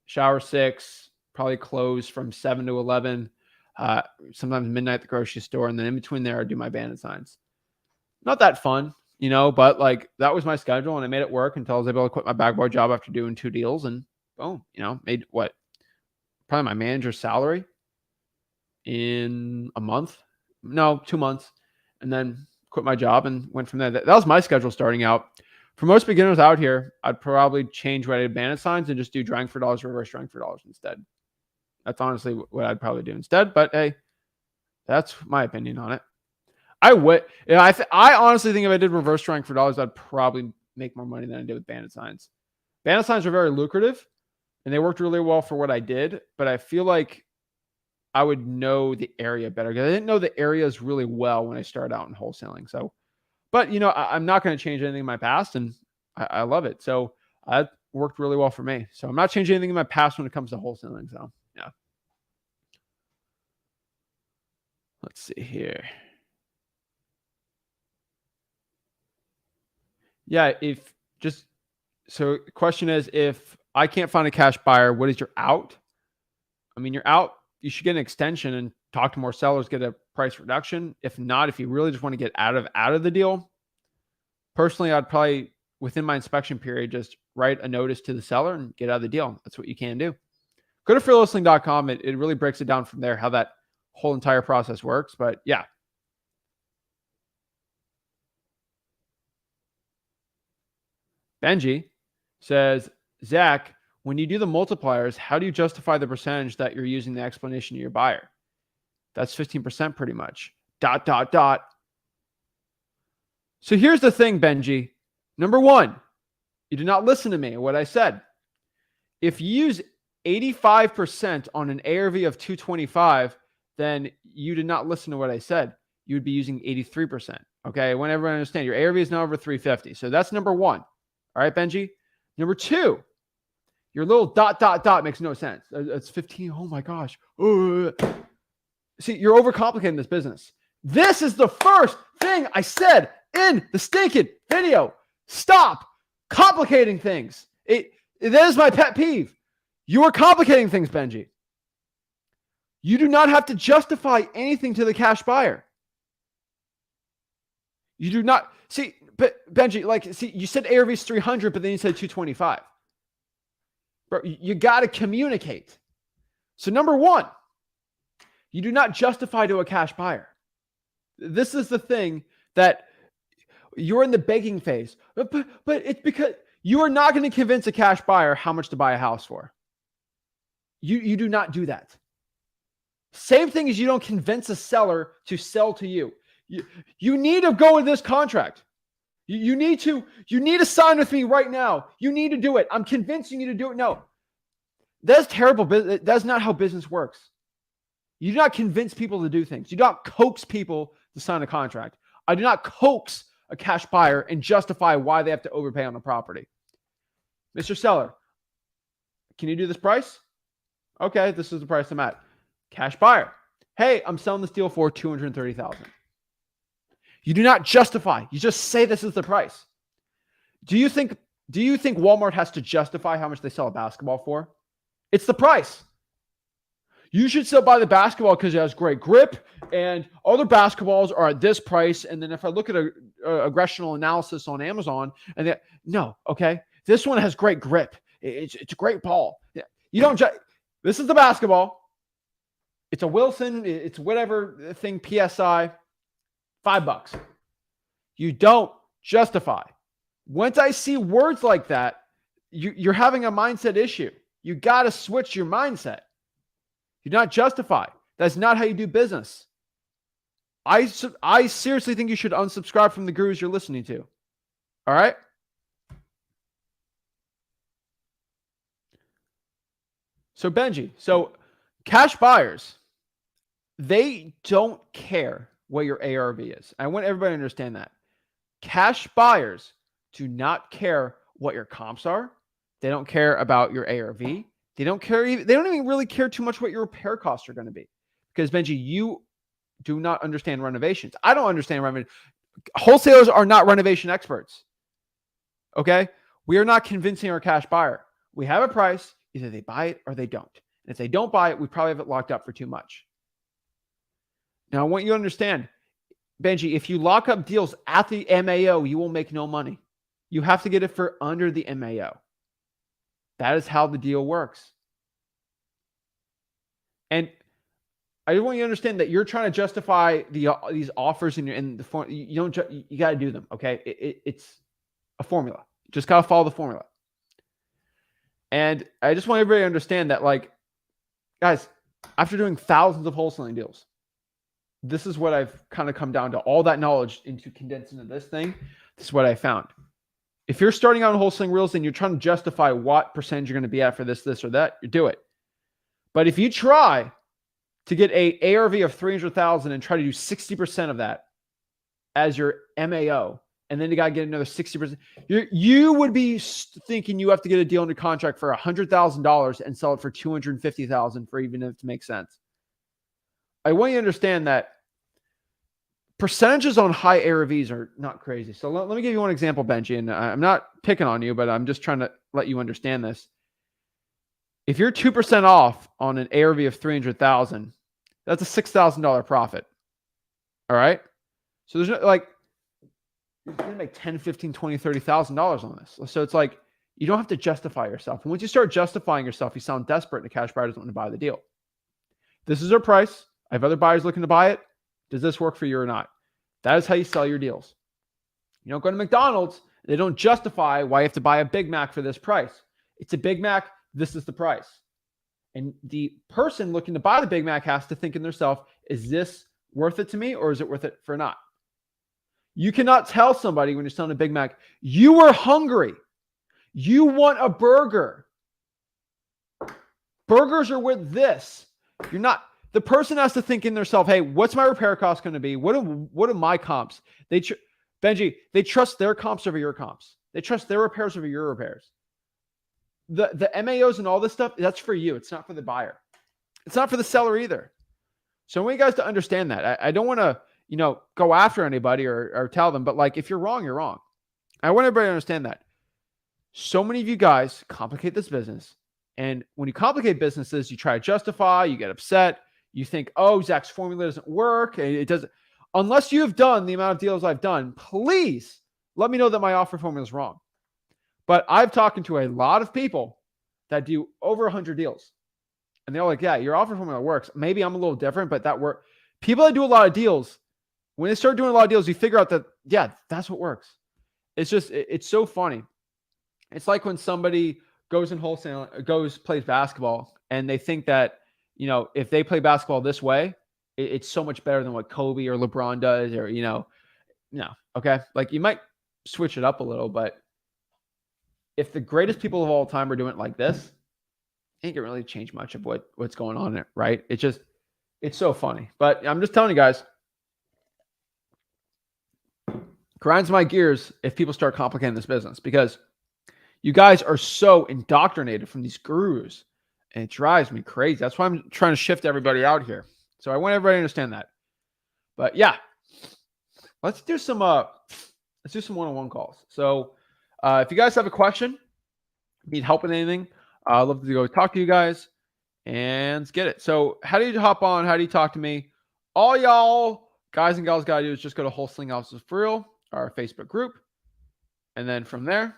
shower 6, probably close from 7 to 11, sometimes midnight at the grocery store. And then in between there, I do my bandit signs. Not that fun, but like that was my schedule and I made it work until I was able to quit my bag boy job after doing 2 deals and boom, made probably my manager's salary in a month. No, 2 months. And then quit my job and went from there. That was my schedule starting out. For most beginners out here, I'd probably change what I did bandit signs and just do drawing for dollars, reverse drawing for dollars instead. That's honestly what I'd probably do instead. But hey, that's my opinion on it. I honestly think if I did reverse drawing for dollars, I'd probably make more money than I did with bandit signs. Bandit signs are very lucrative and they worked really well for what I did, but I feel like I would know the area better because I didn't know the areas really well when I started out in wholesaling. So, but I'm not going to change anything in my past and I love it. So that worked really well for me. So I'm not changing anything in my past when it comes to wholesaling. So yeah. Let's see here. Yeah, so the question is, if I can't find a cash buyer, what is your out? I mean, you're out, you should get an extension and talk to more sellers, get a price reduction. If not, if you really just want to get out of the deal, personally, I'd probably, within my inspection period, just write a notice to the seller and get out of the deal. That's what you can do. Go to freelisting.com. It really breaks it down from there, how that whole entire process works. But yeah. Benji says, Zach, when you do the multipliers, how do you justify the percentage that you're using the explanation to your buyer? That's 15% pretty much. ... So here's the thing, Benji. Number one, you did not listen to me, what I said. If you use 85% on an ARV of 225, then you did not listen to what I said. You would be using 83%. Okay. I want everyone to understand your ARV is now over 350. So that's number one. All right, Benji. Number two, your little ... makes no sense. It's 15. Oh my gosh. See, you're overcomplicating this business. This is the first thing I said in the stinking video. Stop complicating things. That is my pet peeve. You are complicating things, Benji. You do not have to justify anything to the cash buyer. You do not see, but Benji, see, you said ARV is 300, but then you said 225. Bro, you got to communicate. So number one, you do not justify to a cash buyer. This is the thing that you're in the begging phase, but it's because you are not going to convince a cash buyer how much to buy a house for. You do not do that. Same thing as you don't convince a seller to sell to you. You need to go with this contract. You need to sign with me right now. You need to do it. I'm convincing you to do it. No, that's terrible. That's not how business works. You do not convince people to do things. You do not coax people to sign a contract. I do not coax a cash buyer and justify why they have to overpay on the property. Mr. Seller, can you do this price? Okay, this is the price I'm at. Cash buyer, hey, I'm selling this deal for $230,000. You do not justify. You just say this is the price. Do you think Walmart has to justify how much they sell a basketball for? It's the price. You should still buy the basketball because it has great grip and other basketballs are at this price. And then if I look at a aggressional analysis on Amazon and no, okay, this one has great grip. It's a great ball. You don't this is the basketball. It's a Wilson. It's whatever thing, PSI, $5. You don't justify. Once I see words like that, you're having a mindset issue. You got to switch your mindset. You do not justify. That's not how you do business. I seriously think you should unsubscribe from the gurus you're listening to. All right? So Benji, cash buyers, they don't care what your ARV is. I want everybody to understand that. Cash buyers do not care what your comps are. They don't care about your ARV. They don't even really care too much what your repair costs are going to be. Because Benji, you do not understand renovations. I don't understand renovations. Wholesalers are not renovation experts. Okay? We are not convincing our cash buyer. We have a price. Either they buy it or they don't. And if they don't buy it, we probably have it locked up for too much. Now, I want you to understand, Benji, if you lock up deals at the MAO, you will make no money. You have to get it for under the MAO. That is how the deal works. And I want you to understand that you're trying to justify these offers in the form. You got to do them. Okay. It's a formula. You just got to follow the formula. And I just want everybody to understand that, guys, after doing thousands of wholesaling deals, this is what I've kind of come down to. All that knowledge into condensed into this thing. This is what I found. If you're starting out in wholesaling real estate and you're trying to justify what percentage you're going to be at for this or that, you do it. But if you try to get a ARV of 300,000 and try to do 60% of that as your MAO, and then you got to get another 60%, you would be thinking you have to get a deal under contract for $100,000 and sell it for $250,000 for even if it makes sense. I want you to understand that percentages on high ARVs are not crazy. So let me give you one example, Benji, and I'm not picking on you, but I'm just trying to let you understand this. If you're 2% off on an ARV of 300,000, that's a $6,000 profit. All right. So there's no, you're going to make $10, $15, $20, $30,000 on this. So it's you don't have to justify yourself. And once you start justifying yourself, you sound desperate and the cash buyer doesn't want to buy the deal. This is our price. I have other buyers looking to buy it. Does this work for you or not? That is how you sell your deals. You don't go to McDonald's. They don't justify why you have to buy a Big Mac for this price. It's a Big Mac. This is the price. And the person looking to buy the Big Mac has to think in themselves, is this worth it to me or is it worth it for not? You cannot tell somebody when you're selling a Big Mac, you are hungry. You want a burger. Burgers are with this. You're not. The person has to think in themselves, hey, what's my repair cost going to be? What are my comps? Benji, they trust their comps over your comps. They trust their repairs over your repairs. The MAOs and all this stuff, that's for you. It's not for the buyer. It's not for the seller either. So I want you guys to understand that. I don't want to, go after anybody or tell them, but like, if you're wrong, you're wrong. I want everybody to understand that. So many of you guys complicate this business. And when you complicate businesses, you try to justify, you get upset. You think, oh, Zach's formula doesn't work. It doesn't. Unless you have done the amount of deals I've done, please let me know that my offer formula is wrong. But I've talked to a lot of people that do over 100 deals. And they're like, yeah, your offer formula works. Maybe I'm a little different, but that works. People that do a lot of deals, when they start doing a lot of deals, you figure out that, yeah, that's what works. It's just, it's so funny. It's like when somebody goes in wholesale, plays basketball, and they think that, if they play basketball this way, it's so much better than what Kobe or LeBron does, or, no. Okay. Like, you might switch it up a little, but if the greatest people of all time are doing it like this, it ain't gonna really change much of what's going on there, right? It's so funny. But I'm just telling you guys, grinds my gears if people start complicating this business, because you guys are so indoctrinated from these gurus, and it drives me crazy. That's why I'm trying to shift everybody out here. So I want everybody to understand that. But yeah, let's do some one-on-one calls. So if you guys have a question, need help with anything, I'd love to go talk to you guys and get it. So how do you hop on? How do you talk to me? All y'all guys and gals gotta do is just go to Wholesaling Houses for Real, our Facebook group. And then from there,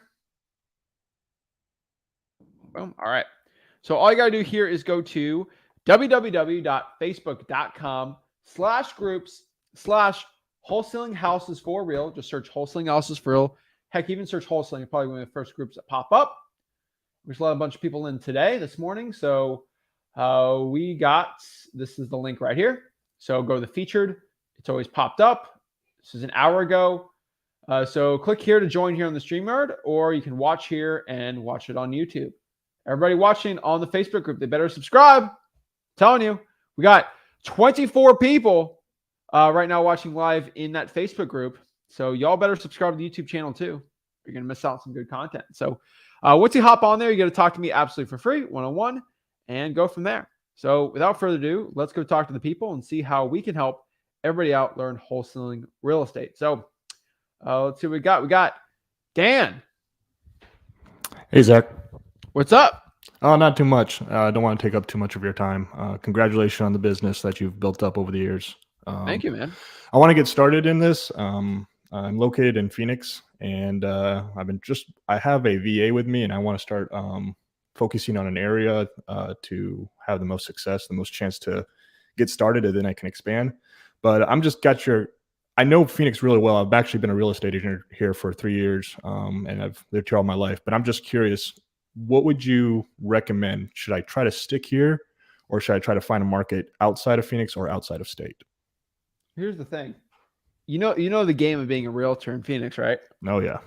boom. All right. So all you got to do here is go to www.facebook.com/groups/wholesaling houses for real. Just search Wholesaling Houses for Real. Heck, even search wholesaling, probably one of the first groups that pop up. We just let a bunch of people in this morning. So this is the link right here. So go to the featured. It's always popped up. This is an hour ago. So click here to join here on the StreamYard, or you can watch here and watch it on YouTube. Everybody watching on the Facebook group, they better subscribe. I'm telling you, we got 24 people right now watching live in that Facebook group. So y'all better subscribe to the YouTube channel too. You're going to miss out on some good content. So once you hop on there, you got to talk to me absolutely for free, one-on-one, and go from there. So without further ado, let's go talk to the people and see how we can help everybody out learn wholesaling real estate. So let's see what we got. We got Dan. Hey, Zach. What's up? Oh, not too much. I don't want to take up too much of your time. Congratulations on the business that you've built up over the years. Thank you, man. I want to get started in this. I'm located in Phoenix, and I have a VA with me, and I want to start focusing on an area to have the most success, the most chance to get started, and then I can expand. But I know Phoenix really well. I've actually been a real estate agent here for 3 years, and I've lived here all my life. But I'm just curious, what would you recommend? Should I try to stick here, or should I try to find a market outside of Phoenix or outside of state? Here's the thing. You know the game of being a realtor in Phoenix, right? Oh, yeah.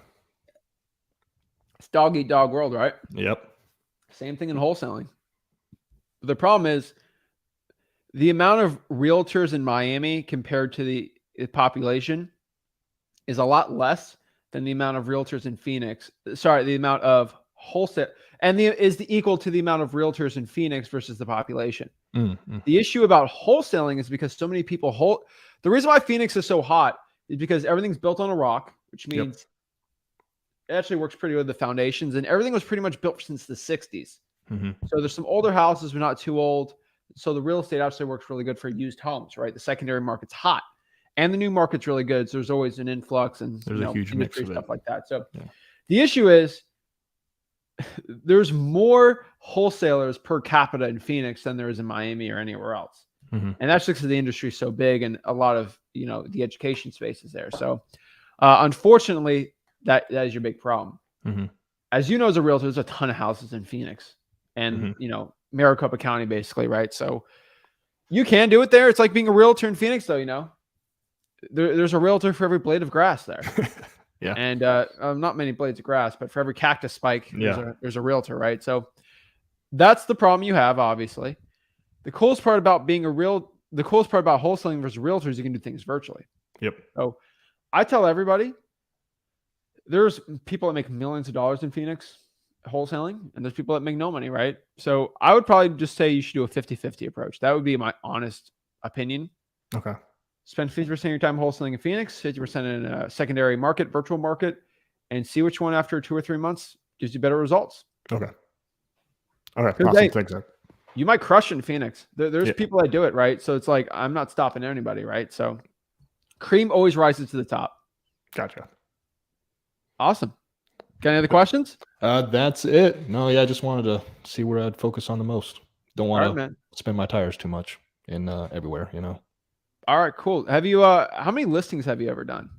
It's dog eat dog world, right? Yep. Same thing in wholesaling. The problem is the amount of realtors in Miami compared to the population is a lot less than the amount of realtors in Phoenix. Sorry, the amount of wholesale, and is equal to the amount of realtors in Phoenix versus the population. Mm-hmm. The issue about wholesaling is because so many people the reason why Phoenix is so hot is because everything's built on a rock, which means it actually works pretty good with the foundations, and everything was pretty much built since the 60s. Mm-hmm. So there's some older houses, but not too old. So the real estate actually works really good for used homes, right? The secondary market's hot, and the new market's really good. So there's always an influx and there's a huge mix of stuff like that. So the issue is there's more wholesalers per capita in Phoenix than there is in Miami or anywhere else. Mm-hmm. And that's just because the industry is so big and a lot of, the education space is there. So unfortunately, that is your big problem. Mm-hmm. As you know, as a realtor, there's a ton of houses in Phoenix and, Maricopa County, basically, right? So you can do it there. It's like being a realtor in Phoenix, though, there's a realtor for every blade of grass there. Yeah. And not many blades of grass, but for every cactus spike, there's a realtor, right? So that's the problem you have, obviously. The coolest part about wholesaling versus realtors, you can do things virtually. Yep. So I tell everybody, there's people that make millions of dollars in Phoenix wholesaling, and there's people that make no money, right? So I would probably just say you should do a 50-50 approach. That would be my honest opinion. Okay. Spend 50% of your time wholesaling in Phoenix, 50% in a secondary market, virtual market, and see which one after 2 or 3 months gives you better results. Okay. Okay. Awesome. Thanks, Zach. You might crush in Phoenix. There's people that do it, right? So it's like, I'm not stopping anybody, right? So cream always rises to the top. Gotcha. Awesome. Got any other questions? That's it. No, yeah, I just wanted to see where I'd focus on the most. Don't want to spin my tires too much in everywhere, you know. All right, cool. Have you how many listings have you ever done?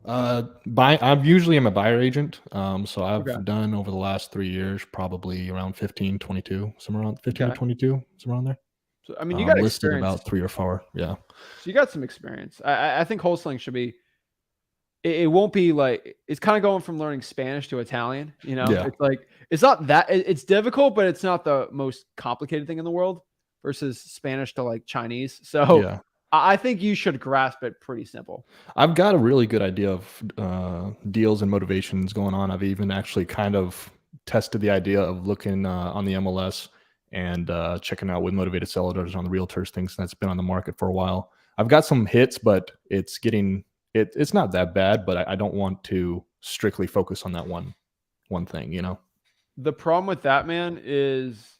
I usually am a buyer agent. So I've done over the last 3 years, probably around 15, 22, somewhere around 15 to 22, somewhere around there. So, I mean, you got listed experience. about 3 or 4. Yeah. So you got some experience. I think wholesaling should be, it won't be like, it's kind of going from learning Spanish to Italian, you know. It's like, it's not that it's difficult, but it's not the most complicated thing in the world versus Spanish to like Chinese. So I think you should grasp it pretty simple. I've got a really good idea of deals and motivations going on. I've even actually kind of tested the idea of looking on the MLS and checking out with motivated sellers on the realtors things that's been on the market for a while. I've got some hits, but it's not that bad, but I don't want to strictly focus on that one thing, you know. The problem with that, man, is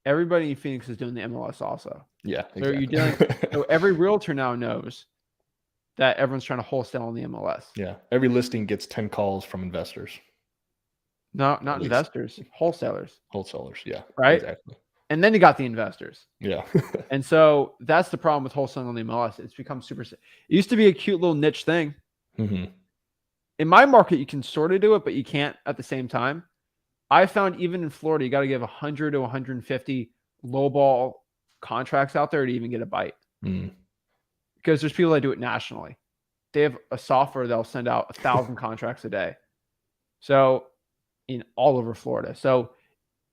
everybody in Phoenix is doing the MLS also. Yeah, exactly. So you're dealing, so every realtor now knows that everyone's trying to wholesale on the MLS. Yeah, every listing gets 10 calls from investors. No, not investors, wholesalers. Wholesalers, yeah. Right? Exactly. And then you got the investors. Yeah. And so that's the problem with wholesaling on the MLS. It's become super. It used to be a cute little niche thing. Mm-hmm. In my market, you can sort of do it, but you can't at the same time. I found even in Florida, you got to give 100 to 150 lowball contracts out there to even get a bite. Because there's people that do it nationally. They have a software that'll send out 1,000 contracts a day. So in all over Florida. So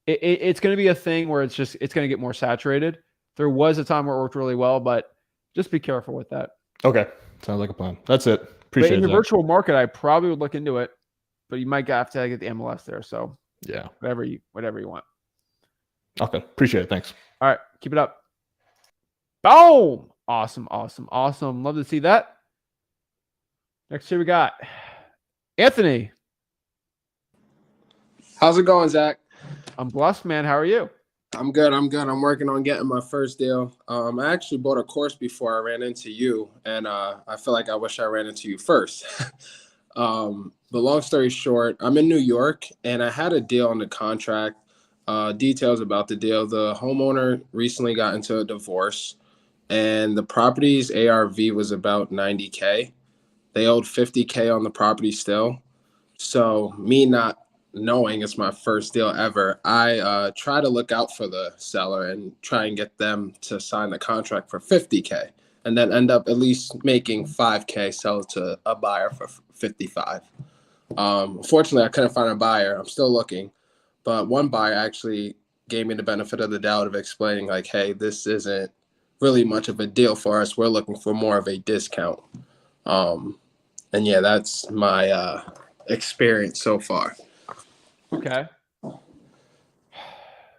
it's going to be a thing where it's going to get more saturated. There was a time where it worked really well, but just be careful with that. Okay. Sounds like a plan. That's it. Appreciate it. In your virtual market, I probably would look into it, but you might have to get the MLS there. So yeah, whatever you want. Okay. Appreciate it. Thanks. All right. Keep it up. Boom. Awesome. Love to see that. Next here we got Anthony. How's it going, Zach? I'm blessed, man. How are you? I'm good. I'm working on getting my first deal. I actually bought a course before I ran into you, and I feel like I wish I ran into you first. But long story short, I'm in New York, and I had a deal on the contract. Details about the deal. The homeowner recently got into a divorce, and the property's ARV was about $90K. They owed $50K on the property still. So me not knowing it's my first deal ever, I try to look out for the seller and try and get them to sign the contract for $50K, and then end up at least making $5K, sell it to a buyer for $55. Fortunately, I couldn't find a buyer. I'm still looking, but one buyer actually gave me the benefit of the doubt of explaining like, hey, this isn't really much of a deal for us. We're looking for more of a discount. And yeah, that's my experience so far. Okay.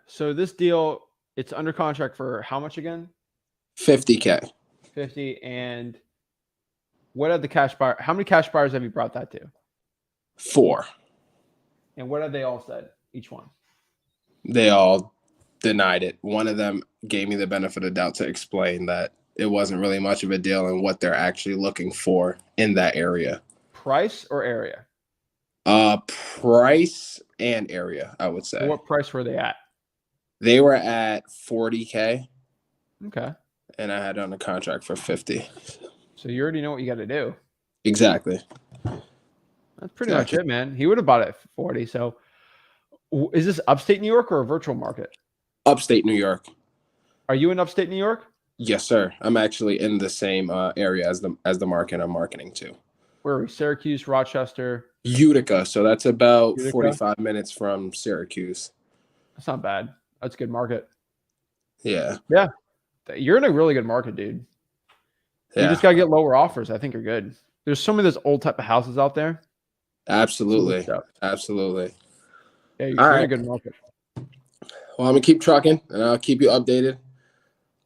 So this deal, it's under contract for how much again? $50K. 50. And what are the cash buyer? How many cash buyers have you brought that to? 4. And what have they all said? Each one? They all denied it. One of them gave me the benefit of doubt to explain that it wasn't really much of a deal and what they're actually looking for in that area. Price or area? Price and area, I would say. What price were they at? They were at $40K. Okay. And I had it on the contract for $50. So you already know what you got to do. Exactly. That's pretty much it, man. He would have bought it for 40. So is this upstate New York or a virtual market? Upstate New York. Are you in upstate New York? Yes, sir. I'm actually in the same area as the market I'm marketing to. Where are we? Syracuse, Rochester, Utica. So that's about Utica. 45 minutes from Syracuse. That's not bad. That's a good market. Yeah. Yeah. You're in a really good market, dude. You Yeah. just got to get lower offers. I think you're good. There's so many of those old type of houses out there. Absolutely. Stuff. Absolutely. Yeah, All you're in a right. good market. Well, I'm gonna keep trucking and I'll keep you updated.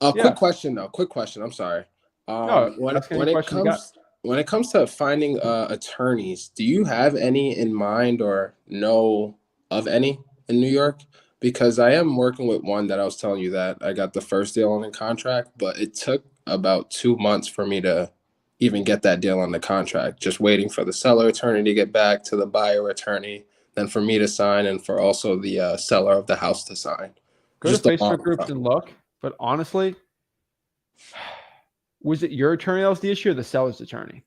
Yeah. Quick question though. Quick question. I'm sorry. No, ask any question you got. When it comes to finding attorneys, do you have any in mind or know of any in New York? Because I am working with one that I was telling you that I got the first deal on the contract, but it took about 2 months for me to even get that deal on the contract. Just waiting for the seller attorney to get back to the buyer attorney, then for me to sign, and for also the seller of the house to sign. Go Just to a Facebook long groups time. and look. But honestly, was it your attorney that was the issue or the seller's attorney?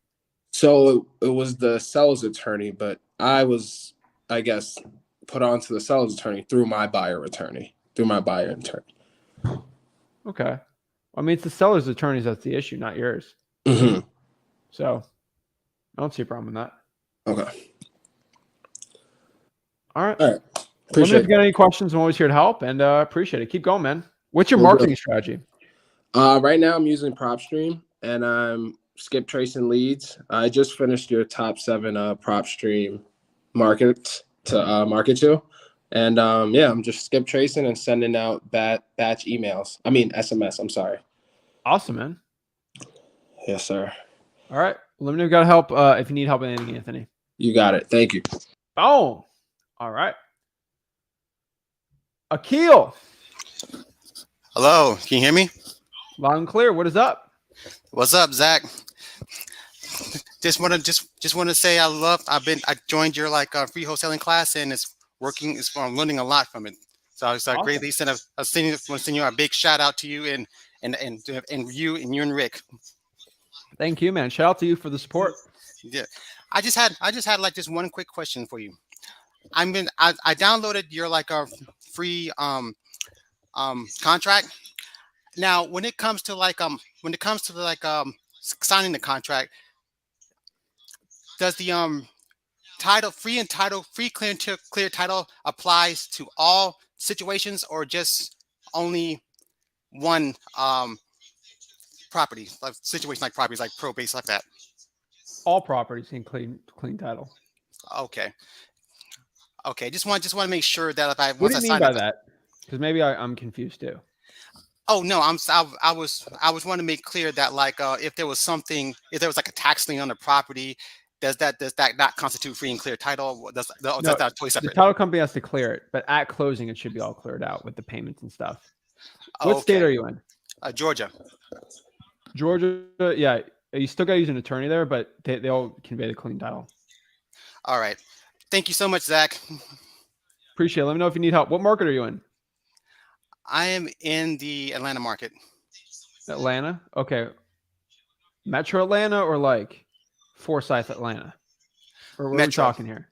So it was the seller's attorney, but I was, I guess, put on to the seller's attorney through my buyer attorney. Okay. I mean, it's the seller's attorneys that's the issue, not yours. Mm-hmm. So I don't see a problem with that. Okay. All right. All right. Let me know Appreciate if you got any questions. I'm always here to help, and appreciate it. Keep going, man. What's your Will do. marketing strategy? Right now I'm using PropStream and I'm skip tracing leads. I just finished your top 7 PropStream markets to market to. And yeah, I'm just skip tracing and sending out batch emails. I mean SMS, I'm sorry. Awesome, man. Yes, sir. All right. Let me know if you got help if you need help with anything, Anthony. You got it. Thank you. Boom. All right. Akil. Hello, can you hear me? Loud and clear. What is up? What's up, Zach? Just want to say I joined your free wholesaling class and it's working. I'm learning a lot from it. So it's Awesome. greatly send you a big shout out to you and you and Rick. Thank you, man. Shout out to you for the support. Yeah, I just had like just one quick question for you. I downloaded your free contract. Now, when it comes to signing the contract, does the free clear title applies to all situations or just only one property, like situation like properties like probate like that? All properties in clean title. Okay. Just want to make sure that if I What do you mean by up, that? Because maybe I'm confused too. Oh no, I was wanting to make clear that if there was like a tax lien on the property, does that not constitute free and clear title? That's totally separate. The title company has to clear it, but at closing it should be all cleared out with the payments and stuff. What state are you in? Georgia. Georgia, yeah. You still got to use an attorney there, but they all convey the clean title. All right. Thank you so much, Zach. Appreciate it. Let me know if you need help. What market are you in? I am in the Atlanta market. Atlanta? Okay. Metro Atlanta or like Forsyth Atlanta? Or what are we talking here?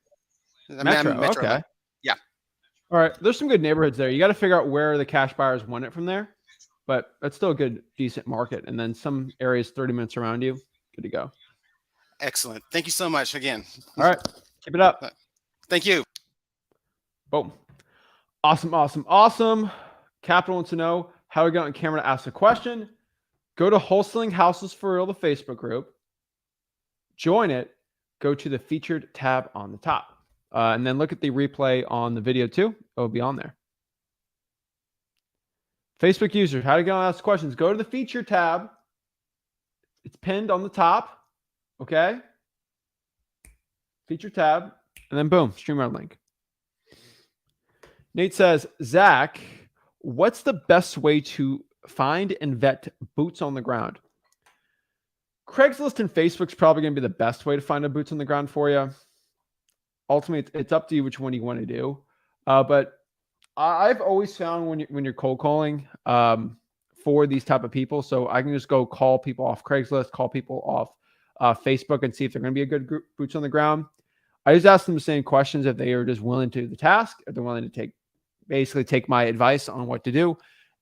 Metro. Okay. Atlanta. Yeah. All right. There's some good neighborhoods there. You got to figure out where the cash buyers want it from there, but that's still a good, decent market. And then some areas 30 minutes around you, good to go. Excellent. Thank you so much again. All right. Keep it up. Thank you. Boom. Awesome. Capital wants to know how to get on camera to ask a question. Go to Wholesaling Houses for Real, the Facebook group. Join it. Go to the featured tab on the top. And then look at the replay on the video too. It'll be on there. Facebook users, how to get on ask questions. Go to the featured tab. It's pinned on the top. Okay. Feature tab. And then boom, StreamYard link. Nate says, Zach, what's the best way to find and vet boots on the ground? Craigslist and Facebook's probably going to be the best way to find a boots on the ground for you. Ultimately, it's up to you which one you want to do. But I've always found when you're cold calling for these type of people, so I can just go call people off Craigslist, call people off Facebook and see if they're going to be a good group, boots on the ground. I just ask them the same questions if they are just willing to do the task, if they're willing to take my advice on what to do.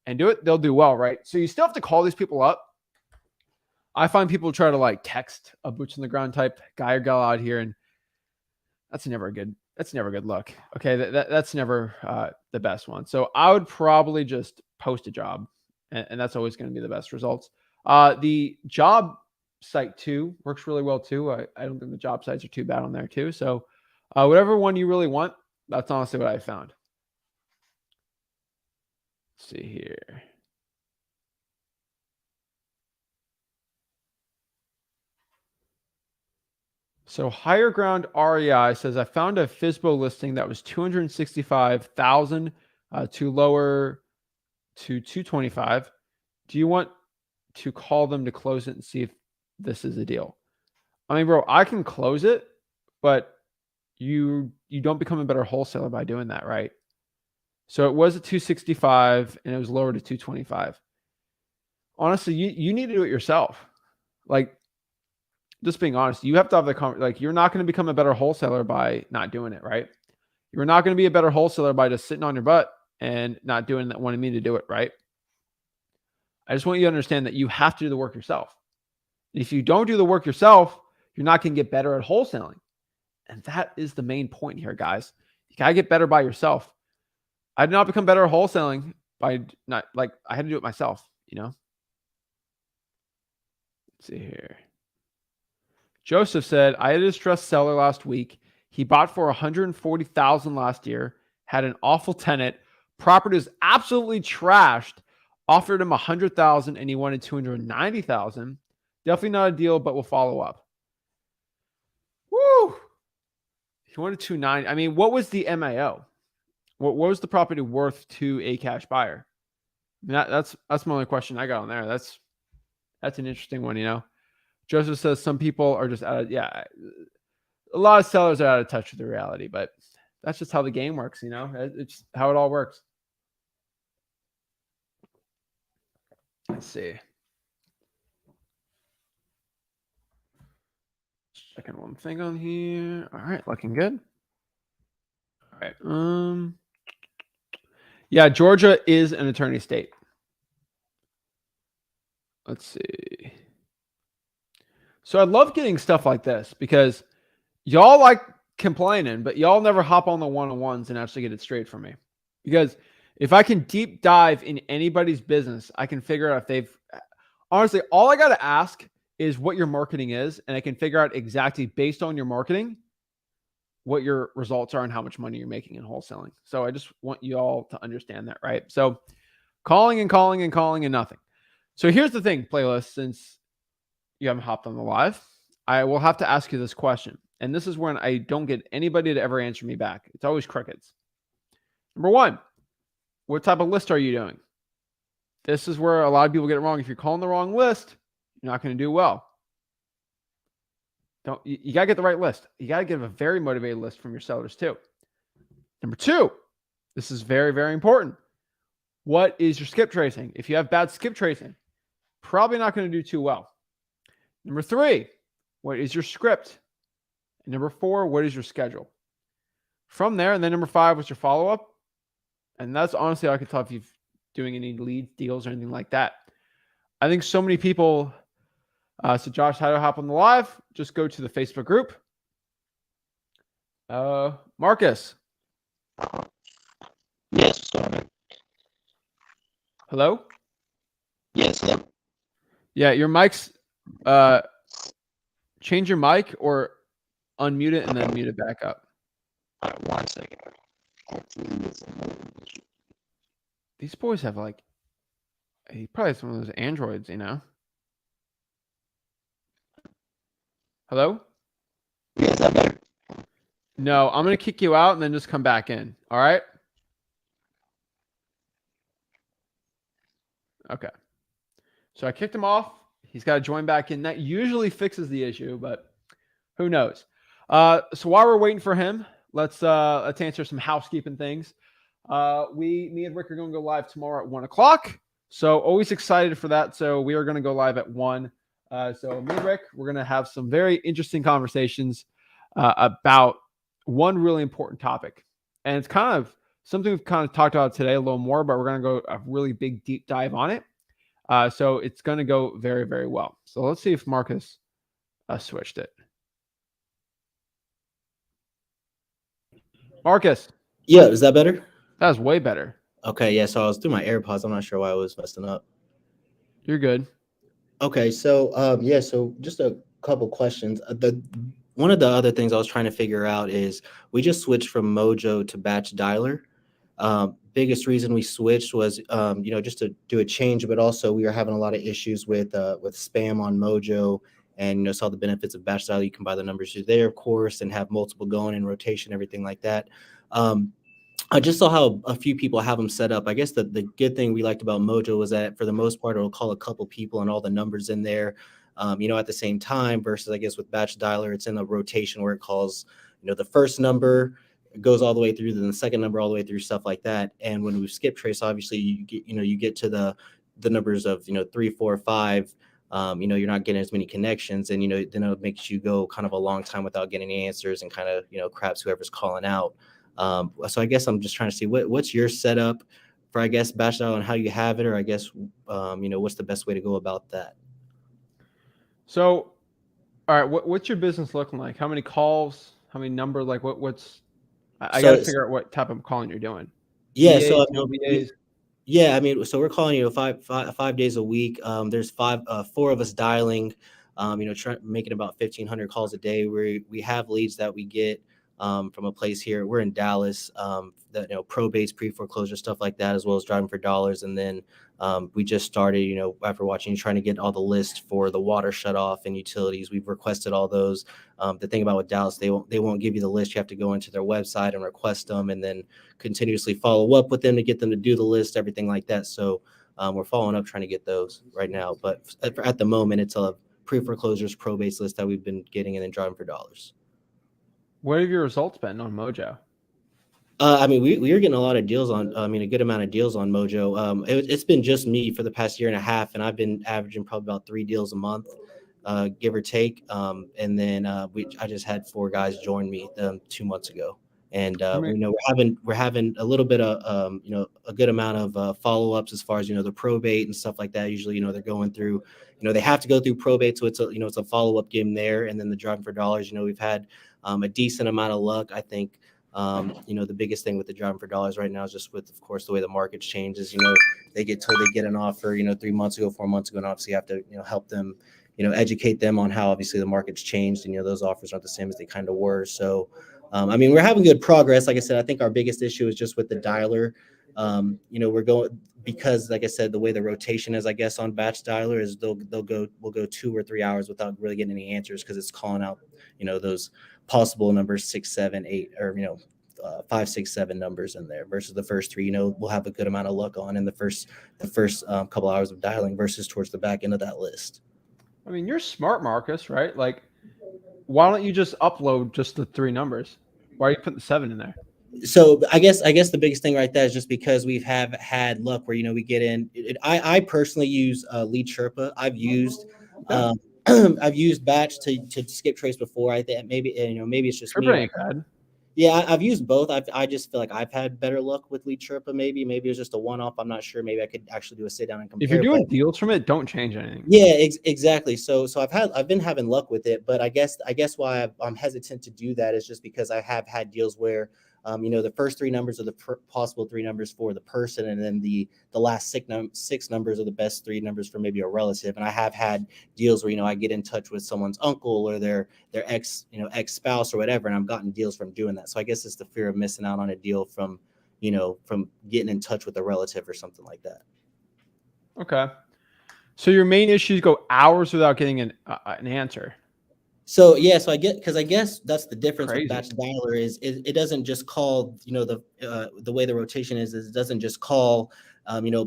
and do it, they'll do well, right? So you still have to call these people up. I find people try to like text a boots on the ground type guy or gal out here, and that's never a good look. Okay, that's never the best one. So I would probably just post a job, and that's always going to be the best results. The job site too works really well too. I don't think the job sites are too bad on there too. So whatever one you really want, that's honestly what I found. Let's see here. So Higher Ground REI says, I found a FSBO listing that was 265,000 to lower to 225. Do you want to call them to close it and see if this is a deal? I mean, bro, I can close it, but you don't become a better wholesaler by doing that, right? So it was at 265 and it was lowered to 225. Honestly, you need to do it yourself. Like, just being honest, you have to have the you're not going to become a better wholesaler by not doing it, right? You're not going to be a better wholesaler by just sitting on your butt and not doing that, wanting me to do it, right? I just want you to understand that you have to do the work yourself. If you don't do the work yourself, you're not going to get better at wholesaling. And that is the main point here, guys. You got to get better by yourself. I did not become better at wholesaling by not, like, I had to do it myself, you know? Let's see here. Joseph said, I had a distressed seller last week. He bought for $140,000 last year, had an awful tenant. Property was absolutely trashed. Offered him $100,000 and he wanted $290,000. Definitely not a deal, but we'll follow up. Woo! He wanted $290,000. I mean, what was the MAO? What was the property worth to a cash buyer? I mean, that's my only question I got on there. That's an interesting one, you know. Joseph says some people are just a lot of sellers are out of touch with the reality, but that's just how the game works, you know. It's how it all works. Let's see. Checking one thing on here. All right, looking good. All right. Yeah, Georgia is an attorney state. Let's see. So I love getting stuff like this because y'all like complaining, but y'all never hop on the one-on-ones and actually get it straight from me. Because if I can deep dive in anybody's business, I can figure out if they've, honestly, all I got to ask is what your marketing is. And I can figure out exactly based on your marketing, what your results are and how much money you're making in wholesaling. So I just want you all to understand that, right? So calling and nothing. So here's the thing, playlist, since you haven't hopped on the live, I will have to ask you this question. And this is when I don't get anybody to ever answer me back. It's always crickets. Number one, what type of list are you doing? This is where a lot of people get it wrong. If you're calling the wrong list, you're not going to do well. You got to get the right list. You got to get a very motivated list from your sellers too. Number two, this is very, very important. What is your skip tracing? If you have bad skip tracing, probably not going to do too well. Number three, what is your script? And number four, what is your schedule? From there, and then number five, what's your follow-up? And that's honestly how I can tell if you're doing any leads, deals, or anything like that. I think so many people, so Josh, how to hop on the live? Just go to the Facebook group. Marcus. Yes, sorry. Hello? Yes, hello. Yeah, your mic's, change your mic or unmute it and then mute it back up. All right, 1 second. These boys have like, he probably has one of those Androids, you know? Hello? Yes, I better. No, I'm going to kick you out and then just come back in. All right? Okay. So I kicked him off. He's got to join back in. That usually fixes the issue, but who knows? So while we're waiting for him, let's answer some housekeeping things. Me and Rick are going to go live tomorrow at 1 o'clock. So always excited for that. So we are going to go live at 1. So me and Rick, we're going to have some very interesting conversations about one really important topic. And it's kind of something we've kind of talked about today a little more, but we're going to go a really big deep dive on it. So it's going to go very, very well. So let's see if Marcus switched it. Marcus, Yeah, is that better? that was way better. Okay, yeah. So I was through my AirPods. I'm not sure why I was messing up. You're good. Okay, so yeah, so just a couple questions. The one of the other things I was trying to figure out is we just switched from Mojo to Batch Dialer. Biggest reason we switched was just to do a change, but also we were having a lot of issues with spam on Mojo, and saw the benefits of Batch Dialer. You can buy the numbers through there, of course, and have multiple going in rotation, everything like that. I just saw how a few people have them set up. I guess the good thing we liked about Mojo was that for the most part, it'll call a couple people and all the numbers in there, at the same time, versus I guess with Batch Dialer, it's in a rotation where it calls, the first number goes all the way through, then the second number all the way through, stuff like that. And when we skip trace, obviously you get to the numbers of, 3, 4, 5, you're not getting as many connections, and, then it makes you go kind of a long time without getting any answers and kind of, craps whoever's calling out. So I guess I'm just trying to see what's your setup for, I guess, Batch Dialer and how you have it, or I guess, what's the best way to go about that? So, all right, what's your business looking like? How many calls? How many number? Like what's I got to figure out what type of calling you're doing. Yeah, VAs, so I no mean, VAs. yeah, I mean, so we're calling, 5 days a week. There's 4 of us dialing, making about 1,500 calls a day. We have leads that we get from a place here. We're in Dallas, that, probates, pre-foreclosure, stuff like that, as well as driving for dollars. And then we just started, after watching, trying to get all the lists for the water shut off and utilities. We've requested all those. The thing about with Dallas, they won't give you the list. You have to go into their website and request them, and then continuously follow up with them to get them to do the list, everything like that. So we're following up, trying to get those right now. But at the moment, it's a pre-foreclosures, probates list that we've been getting, and then driving for dollars. What have your results been on Mojo? I mean, we are getting a lot of deals on, a good amount of deals on Mojo. It's been just me for the past year and a half, and I've been averaging probably about 3 deals a month, give or take. And then I just had 4 guys join me 2 months ago. And we're having a little bit of a good amount of follow-ups as far as the probate and stuff like that. Usually they're going through, they have to go through probate, so it's a follow-up game there. And then the driving for dollars, we've had a decent amount of luck. I think the biggest thing with the driving for dollars right now is just with, of course, the way the market's changes. They get told they get an offer 3 months ago, 4 months ago, and obviously you have to help them, educate them on how obviously the market's changed, and those offers aren't the same as they kind of were. So we're having good progress. Like I said, I think our biggest issue is just with the dialer. We're going, because like I said, the way the rotation is, I guess, on Batch Dialer is we'll go 2 or 3 hours without really getting any answers, because it's calling out those possible numbers 6, 7, 8, or 5, 6, 7 numbers in there, versus the first 3 we'll have a good amount of luck on in the first couple hours of dialing, versus towards the back end of that list. I mean, you're smart, Marcus, right? Like, why don't you just upload just the 3 numbers? Why are you putting the 7 in there? So I guess the biggest thing right there is just because we have had luck where we get in. I personally use Lead Sherpa. I've used I've used Batch to skip trace before. I think maybe it's just Sherpa me. ain't bad. Yeah, I've used both. I just feel like I've had better luck with Lead Sherpa. Maybe it was just a one-off. I'm not sure. Maybe I could actually do a sit down and compare. If you're doing deals from it, don't change anything. Yeah, exactly. So I've been having luck with it, but I guess why I'm hesitant to do that is just because I have had deals where the first 3 numbers are the possible 3 numbers for the person, and then the last 6 numbers are the best 3 numbers for maybe a relative. And I have had deals where I get in touch with someone's uncle or their ex spouse or whatever, and I've gotten deals from doing that. So I guess it's the fear of missing out on a deal from getting in touch with a relative or something like that. Okay. So your main issues go hours without getting an answer. So yeah, I guess that's the difference Crazy. with Batch Dialer is it doesn't just call, the way the rotation is it doesn't just call,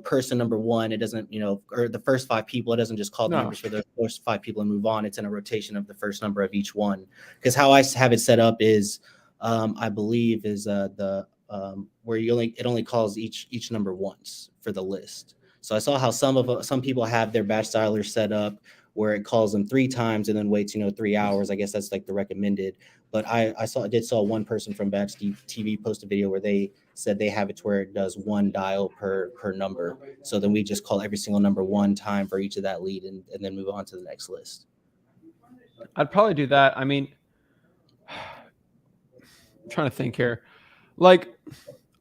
person number 1. It doesn't, or the first 5 people. It doesn't just call the numbers for the first 5 people and move on. It's in a rotation of the first number of each one. Because how I have it set up is, I believe is where it only calls each number once for the list. So I saw how some people have their Batch Dialer set up where it calls them 3 times and then waits, 3 hours. I guess that's like the recommended. But I did saw one person from Batch TV post a video where they said they have it to where it does one dial per number. So then we just call every single number one time for each of that lead and then move on to the next list. I'd probably do that. I mean, I'm trying to think here. Like,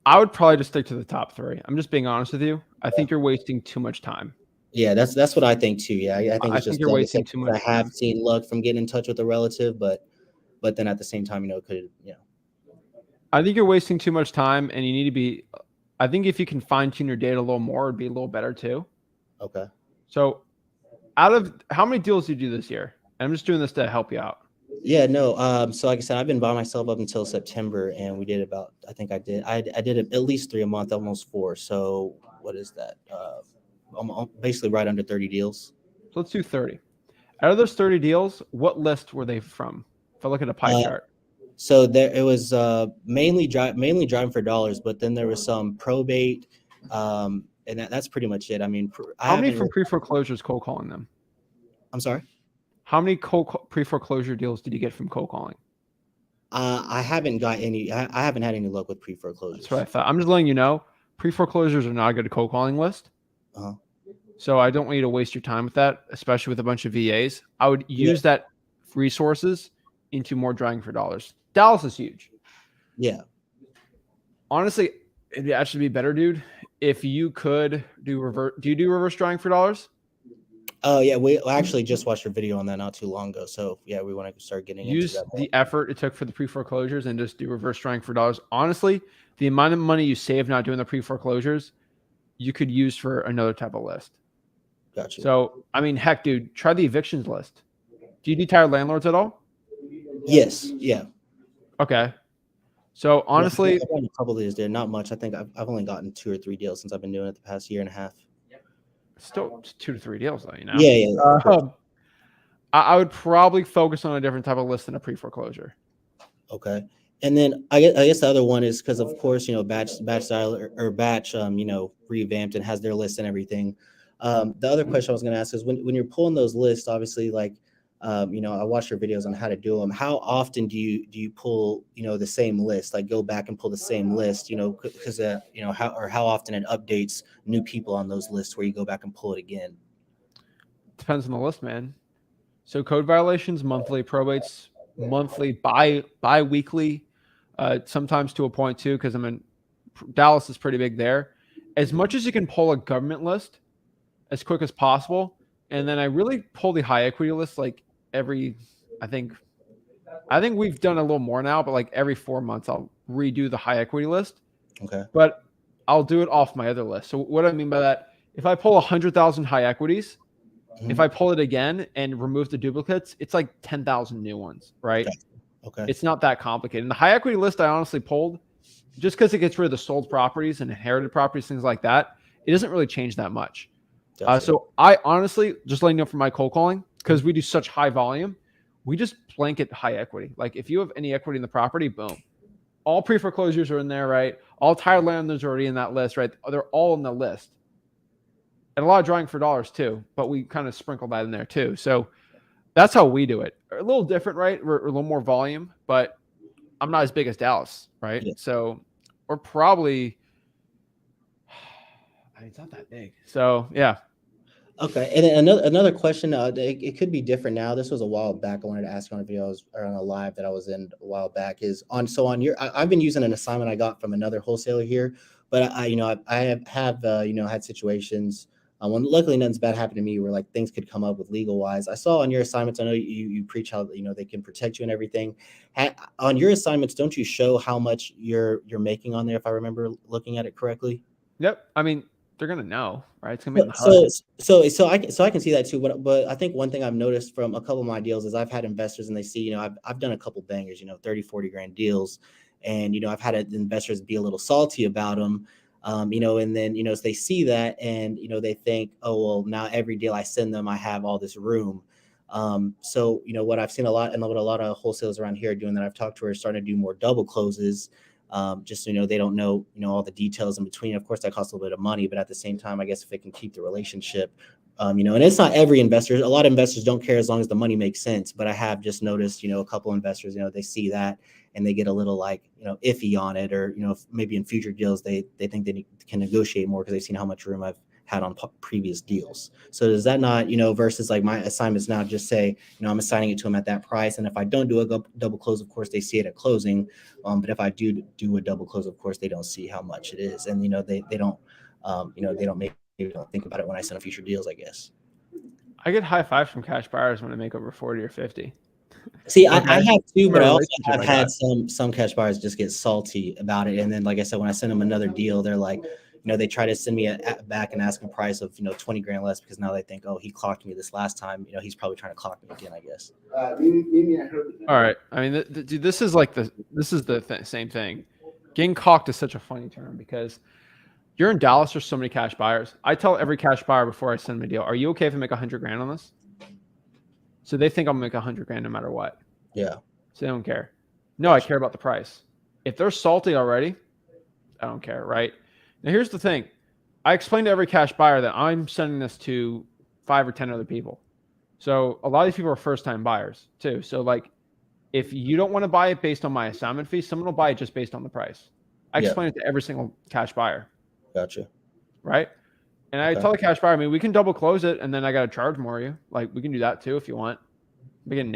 I would probably just stick to the top 3. I'm just being honest with you. I think you're wasting too much time. Yeah, that's what I think too. Yeah, I think I it's just think you're wasting too much I have time. seen luck from getting in touch with a relative, but then at the same time, I think you're wasting too much time, and you need to be. I think if you can fine tune your data a little more, it'd be a little better too. Okay. So, out of how many deals did you do this year? And I'm just doing this to help you out. Yeah, no. So like I said, I've been by myself up until September, and we did about. I think I did at least 3 a month, almost 4. So what is that? I'm basically right under 30 deals. So let's do 30. Out of those 30 deals, what list were they from? If I look at a pie chart. So there it was mainly driving for dollars, but then there was some probate, and that's pretty much it. I mean, How many from pre-foreclosures cold calling them? I'm sorry. How many pre-foreclosure deals did you get from cold calling? I haven't got any. I haven't had any luck with pre-foreclosures. That's what I thought. I'm just letting you know, pre-foreclosures are not a good cold calling list. Uh-huh. So I don't want you to waste your time with that, especially with a bunch of VAs. I would use that resources into more driving for dollars. Dallas is huge. Yeah. Honestly, it'd actually be better, dude, if you could do reverse. Do you do reverse driving for dollars? Oh yeah, we actually just watched a video on that not too long ago. So yeah, we want to start getting Use into that. the effort it took for the pre-foreclosures and just do reverse driving for dollars. Honestly, the amount of money you save not doing the pre-foreclosures, you could use for another type of list. Gotcha. So, I mean, heck, dude, try the evictions list. Do you do tired landlords at all? Yes. Yeah. Okay. So honestly, I've gotten a couple of these there, not much. I think I've only gotten 2 or 3 deals since I've been doing it the past year and a half. still 2 to 3 deals though, you know? Yeah. I would probably focus on a different type of list than a pre-foreclosure. Okay. And then I guess the other one is because of course, batch style or batch, revamped and has their list and everything. The other question I was going to ask is when you're pulling those lists, obviously, like, I watched your videos on how to do them. How often do you pull, the same list, like go back and pull the same list, because, how often it updates new people on those lists where you go back and pull it again? Depends on the list, man. So code violations, monthly, probates, monthly, bi-weekly, sometimes to a point too, because Dallas is pretty big there. As much as you can pull a government list as quick as possible. And then I really pull the high equity list like I think we've done a little more now, but like every 4 months I'll redo the high equity list. Okay. But I'll do it off my other list. So what I mean by that, if I pull 100,000 high equities, if I pull it again and remove the duplicates, it's like 10,000 new ones, right? Okay. It's not that complicated. And the high equity list I honestly pulled just because it gets rid of the sold properties and inherited properties, things like that. It doesn't really change that much. So I honestly, just letting you know from my cold calling, because we do such high volume, we just blanket high equity. Like if you have any equity in the property, boom. All pre-foreclosures are in there, right? All tired landlords are already in that list, right? They're all in the list. And a lot of drawing for dollars too, but we kind of sprinkle that in there too. So that's how we do it. A little different, right? We're a little more volume, but I'm not as big as Dallas, right? Yeah. So we're probably, it's not that big. So yeah. Okay, and then another question. It could be different now. This was a while back. I wanted to ask you on a video or on a live that I was in a while back. I've been using an assignment I got from another wholesaler here, but I have had situations. Luckily nothing's bad happened to me where like things could come up with legal wise. I saw on your assignments. I know you preach how they can protect you and everything. On your assignments, don't you show how much you're making on there? If I remember looking at it correctly. Yep. I mean, they're gonna know, right? It's gonna be in the HUD. So I can see that too. But I think one thing I've noticed from a couple of my deals is I've had investors and they see, I've done a couple bangers, 30, 40 grand deals. And, I've had investors be a little salty about them, and then, as they see that and, they think, oh, well, now every deal I send them, I have all this room. So, what I've seen a lot and what a lot of wholesalers around here are doing that I've talked to are starting to do more double closes. Just so they don't know all the details in between. Of course, that costs a little bit of money, but at the same time, I guess if it can keep the relationship, And it's not every investor. A lot of investors don't care as long as the money makes sense. But I have just noticed, a couple investors, they see that and they get a little iffy on it, or maybe in future deals they think they can negotiate more because they've seen how much room I've had on previous deals. So does that not, versus like my assignments now just say, I'm assigning it to them at that price, and if I don't do a double close, of course they see it at closing. But if I do a double close, of course they don't see how much it is, and they don't, they don't maybe don't think about it when I send them future deals, I guess. I get high fives from cash buyers when I make over 40 or 50. See, I have too, but I also Relationship have like had that. some cash buyers just get salty about it. And then, like I said, when I send them another deal, they're like, they try to send me back and ask a price of, 20 grand less, because now they think, oh, he clocked me this last time. He's probably trying to clock me again, I guess. All right. I mean, dude, this is the same thing. Getting cocked is such a funny term because you're in Dallas. There's so many cash buyers. I tell every cash buyer before I send them a deal, are you okay if I make 100 grand on this? So they think I'll make 100 grand no matter what. Yeah. So they don't care. No, I care about the price. If they're salty already, I don't care, right? Now, here's the thing. I explained to every cash buyer that I'm sending this to 5 or 10 other people. So a lot of these people are first-time buyers too. So like, if you don't want to buy it based on my assignment fee, someone will buy it just based on the price. I explain it to every single cash buyer. Gotcha. Right? And I tell the cash buyer, I mean, we can double close it, and then I got to charge more you. Like, we can do that too if you want. We can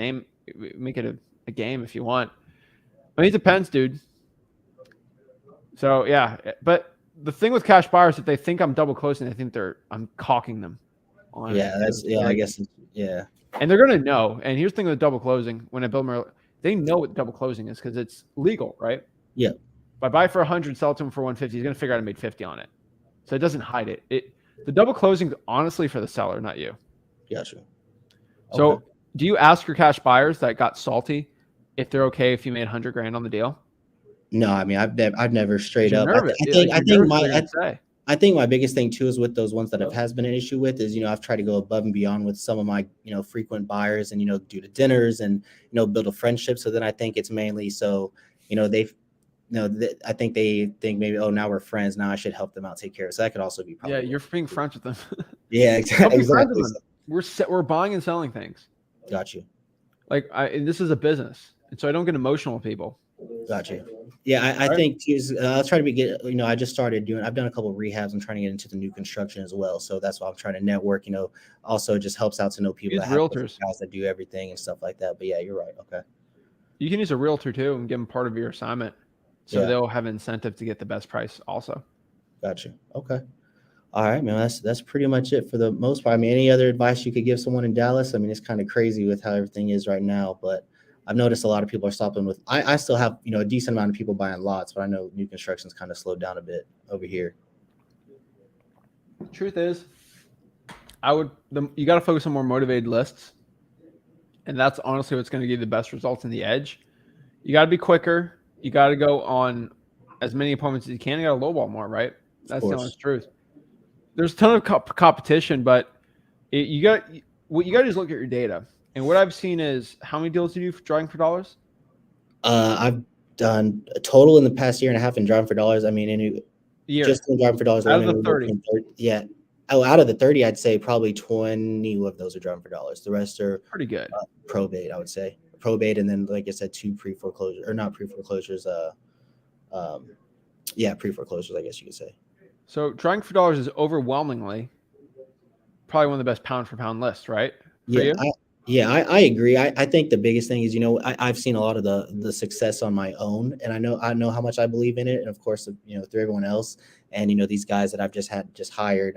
make it a game if you want. I mean, it depends, dude. So yeah, but the thing with cash buyers, if they think I'm double closing, they think I'm caulking them. I guess. Yeah. And they're gonna know. And here's the thing with double closing: when I build my, they know what double closing is because it's legal, right? Yeah. If I buy for 100, sell it to him for 150, he's gonna figure out I made 50 on it. So it doesn't hide it. The double closing is honestly for the seller, not you. Gotcha. So do you ask your cash buyers that got salty if they're okay if you made 100 grand on the deal? No, I mean, I've never straight up. Nervous. I think my biggest thing too is with those ones that has been an issue with is, I've tried to go above and beyond with some of my, frequent buyers and, do the dinners and, build a friendship. So then I think it's mainly so, I think they think maybe, oh, now we're friends. Now I should help them out, take care of it. So that could also be probably. Yeah, you're being friends with them. Yeah, exactly. We're buying and selling things. Got you. Like and this is a business, and so I don't get emotional with people. Got you. Yeah, I think too, I'll try to I just started I've done a couple of rehabs. I'm trying to get into the new construction as well. So that's why I'm trying to network, also just helps out to know people that have realtors, guys that do everything and stuff like that. But yeah, you're right. Okay. You can use a realtor too and give them part of your assignment. So they'll have incentive to get the best price also. Gotcha. Okay. All right, man. That's pretty much it for the most part. I mean, any other advice you could give someone in Dallas? I mean, it's kind of crazy with how everything is right now, but I've noticed a lot of people are stopping with. I still have a decent amount of people buying lots, but I know new construction's kind of slowed down a bit over here. Truth is, you got to focus on more motivated lists, and that's honestly what's going to give you the best results in the edge. You got to be quicker. You got to go on as many appointments as you can. You got to lowball more, right? That's the honest truth. There's a ton of competition, but what you got to do is look at your data. And what I've seen is, how many deals do you do for Driving for Dollars? I've done a total in the past year and a half in Driving for Dollars. I mean, just in Driving for Dollars. Out of the 30. Yeah. Oh, out of the 30, I'd say probably 20 of those are Driving for Dollars. The rest are pretty good. Probate, I would say. Probate, and then, like I said, 2 pre-foreclosures, or not pre-foreclosures. Pre-foreclosures, I guess you could say. So Driving for Dollars is overwhelmingly probably one of the best pound for pound lists, right? I agree. I think the biggest thing is, I've seen a lot of the success on my own, and I know how much I believe in it, and of course, through everyone else, and these guys that I've just hired,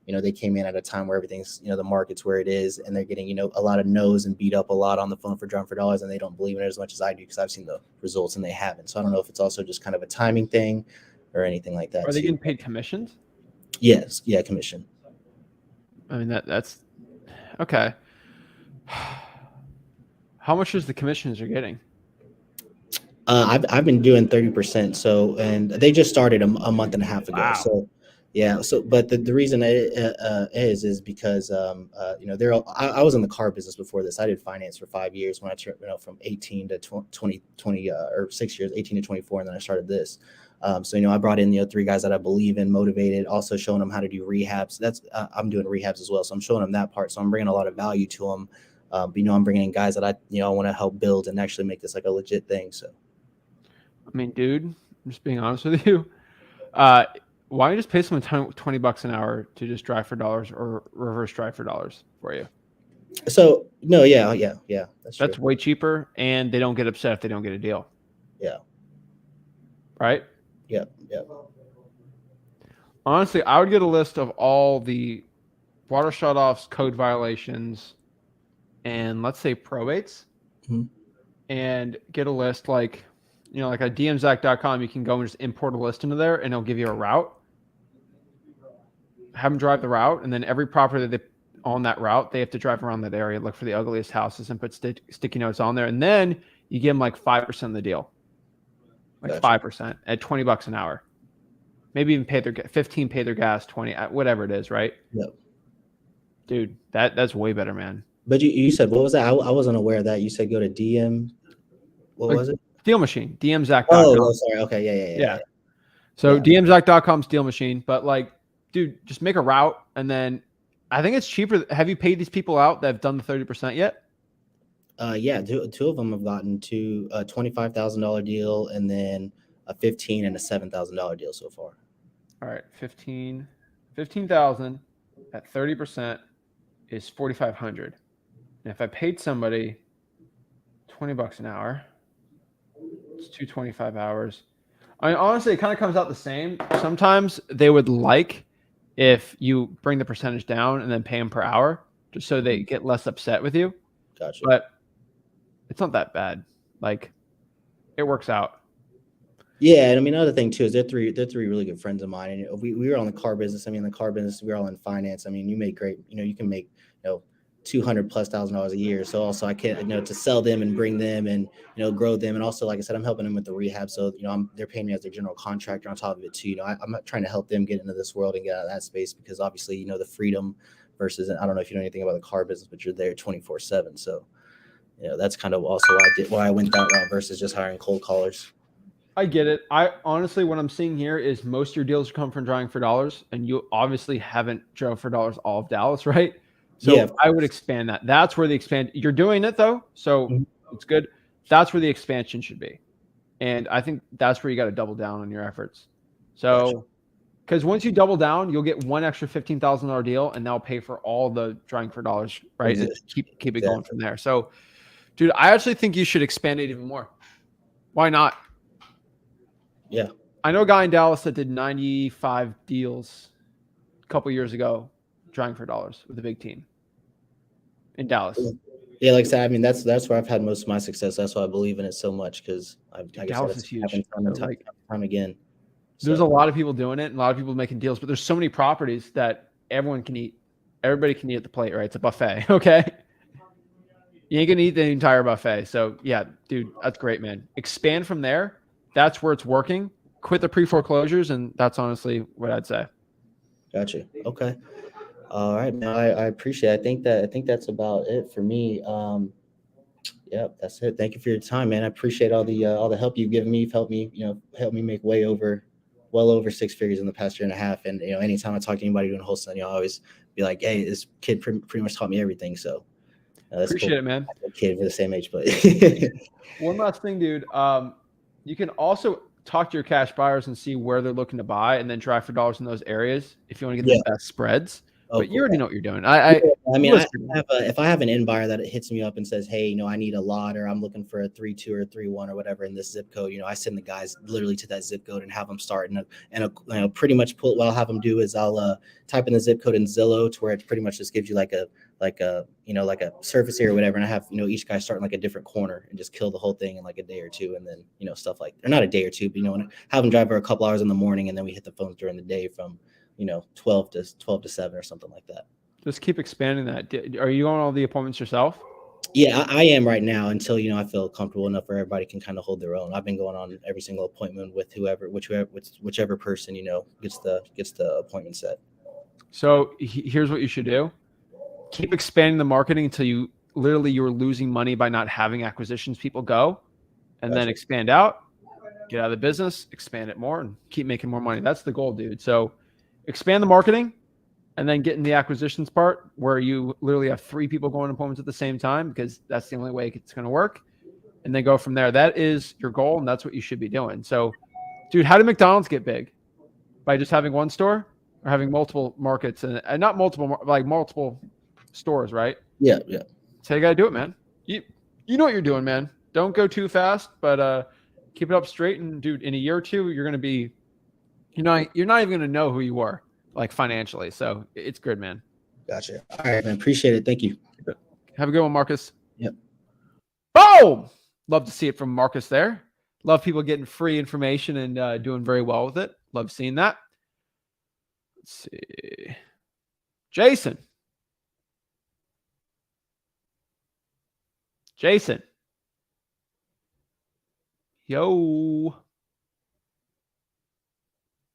they came in at a time where everything's, the market's where it is, and they're getting, a lot of no's and beat up a lot on the phone for Driving for Dollars, and they don't believe in it as much as I do because I've seen the results and they haven't. So I don't know if it's also just kind of a timing thing or anything like that. Are they getting paid commissions? Yes. Yeah. Commission. I mean, that's okay. How much is the commissions you're getting? I've been doing 30%. So, and they just started a month and a half ago. Wow. So, yeah. So, but the reason is because I was in the car business before this. I did finance for 5 years when I turned from 18 to 20 or 6 years, 18 to 24, and then I started this. So, I brought in, 3 guys that I believe in, motivated, also showing them how to do rehabs. That's I'm doing rehabs as well. So I'm showing them that part. So I'm bringing a lot of value to them. But, I'm bringing in guys that I want to help build and actually make this like a legit thing. So, I mean, dude, I'm just being honest with you. Why don't you just pay someone $20 an hour to just drive for dollars or reverse drive for dollars for you? So no, yeah. That's true. way cheaper, and they don't get upset if they don't get a deal. Yeah. Right? Yeah. Honestly, I would get a list of all the water shutoffs, code violations, and let's say probates, and get a list like at dmzac.com. You can go and just import a list into there, and it'll give you a route. Have them drive the route, and then every property that they on that route, they have to drive around that area, look for the ugliest houses, and put sticky notes on there. And then you give them like 5% of the deal, like 5% at $20 an hour. Maybe even pay their 15, pay their gas, 20, whatever it is, right? Yep. Dude, that's way better, man. But you said, what was that? I wasn't aware of that. You said go to DM. What was it? Deal Machine, dmzac.com. Oh, sorry. Okay, yeah. So dmzac.com's Deal Machine, but dude, just make a route, and then I think it's cheaper. Have you paid these people out that have done the 30% yet? Yeah, two of them have gotten to a $25,000 deal, and then a $15,000 and a $7,000 deal so far. All right, 15,000 at 30% is 4,500. And if I paid somebody $20 an hour, it's 225 hours. I mean, honestly, it kind of comes out the same. Sometimes they would like if you bring the percentage down and then pay them per hour, just so they get less upset with you. Gotcha. But it's not that bad. It works out. Yeah, and I mean, another thing too is they're three really good friends of mine, and we were on the car business. I mean, the car business, we're all in finance. I mean, you make great. You can make $200,000+ a year. So also I can to sell them and bring them and grow them, and also like I said, I'm helping them with the rehab. So they're paying me as their general contractor on top of it too. I'm not trying to help them get into this world and get out of that space, because obviously the freedom versus, I don't know if you know anything about the car business, but you're there 24/7. So that's kind of also why I went that route versus just hiring cold callers. I get it. I honestly, what I'm seeing here is most of your deals come from driving for dollars, and you obviously haven't drove for dollars all of Dallas, right? So yeah, I would expand that. That's where you're doing it though. So it's good. That's where the expansion should be. And I think that's where you got to double down on your efforts. So, because once you double down, you'll get one extra $15,000 deal, and that'll pay for all the driving for dollars, right? And keep it going from there. So, dude, I actually think you should expand it even more. Why not? Yeah. I know a guy in Dallas that did 95 deals a couple years ago, driving for dollars with a big team in Dallas. Yeah, like I said, I mean, that's where I've had most of my success. That's why I believe in it so much, because Dallas is huge. Time again. There's a lot of people doing it, and a lot of people making deals, but there's so many properties that everyone can eat. Everybody can eat at the plate, right? It's a buffet, okay? You ain't gonna eat the entire buffet. So yeah, dude, that's great, man. Expand from there. That's where it's working. Quit the pre-foreclosures, and that's honestly what I'd say. Gotcha. Okay. All right, man. I appreciate it. I think that's about it for me. Yeah, that's it. Thank you for your time, man. I appreciate all the help you've given me. You've helped me, help me make well over 6 figures in the past year and a half. And anytime I talk to anybody doing wholesaling, I always be like, hey, this kid pretty much taught me everything. So that's appreciate cool. It, man. Kid, we're the same age, but one last thing, dude. You can also talk to your cash buyers and see where they're looking to buy, and then drive for dollars in those areas if you want to get the best spreads. But you already know what you're doing. I mean, if I have an end buyer that hits me up and says, hey, I need a lot, or I'm looking for a 3.2 or 3.1 or whatever in this zip code, I send the guys literally to that zip code and have them start. And pretty much what I'll have them do is I'll type in the zip code in Zillow, to where it pretty much just gives you like a surface area or whatever. And I have, each guy starting like a different corner and just kill the whole thing in like a day or two. And then, stuff like, or not a day or two, but, and have them drive for a couple hours in the morning. And then we hit the phones during the day from, 12 to 7 or something like that. Just keep expanding that. Are you on all the appointments yourself? Yeah, I am right now, until, I feel comfortable enough where everybody can kind of hold their own. I've been going on every single appointment with whichever person, gets the appointment set. So here's what you should do. Keep expanding the marketing until you're losing money by not having acquisitions people go, and then expand out. get out of the business, expand it more, and keep making more money. That's the goal, dude. So expand the marketing and then get in the acquisitions part where you literally have 3 people going to appointments at the same time, because that's the only way it's going to work. And then go from there. That is your goal, and that's what you should be doing. So, dude, how did McDonald's get big? By just having one store or having multiple markets and not multiple, like multiple stores, right? Yeah, yeah. So you got to do it, man. You know what you're doing, man. Don't go too fast, but keep it up straight. And dude, in a year or two, you're going to be, you're not even going to know who you are, like financially. So it's good, man. Gotcha. All right, man. Appreciate it. Thank you. Have a good one, Marcus. Yep. Boom! Love to see it from Marcus there. Love people getting free information and doing very well with it. Love seeing that. Let's see. Jason. Yo.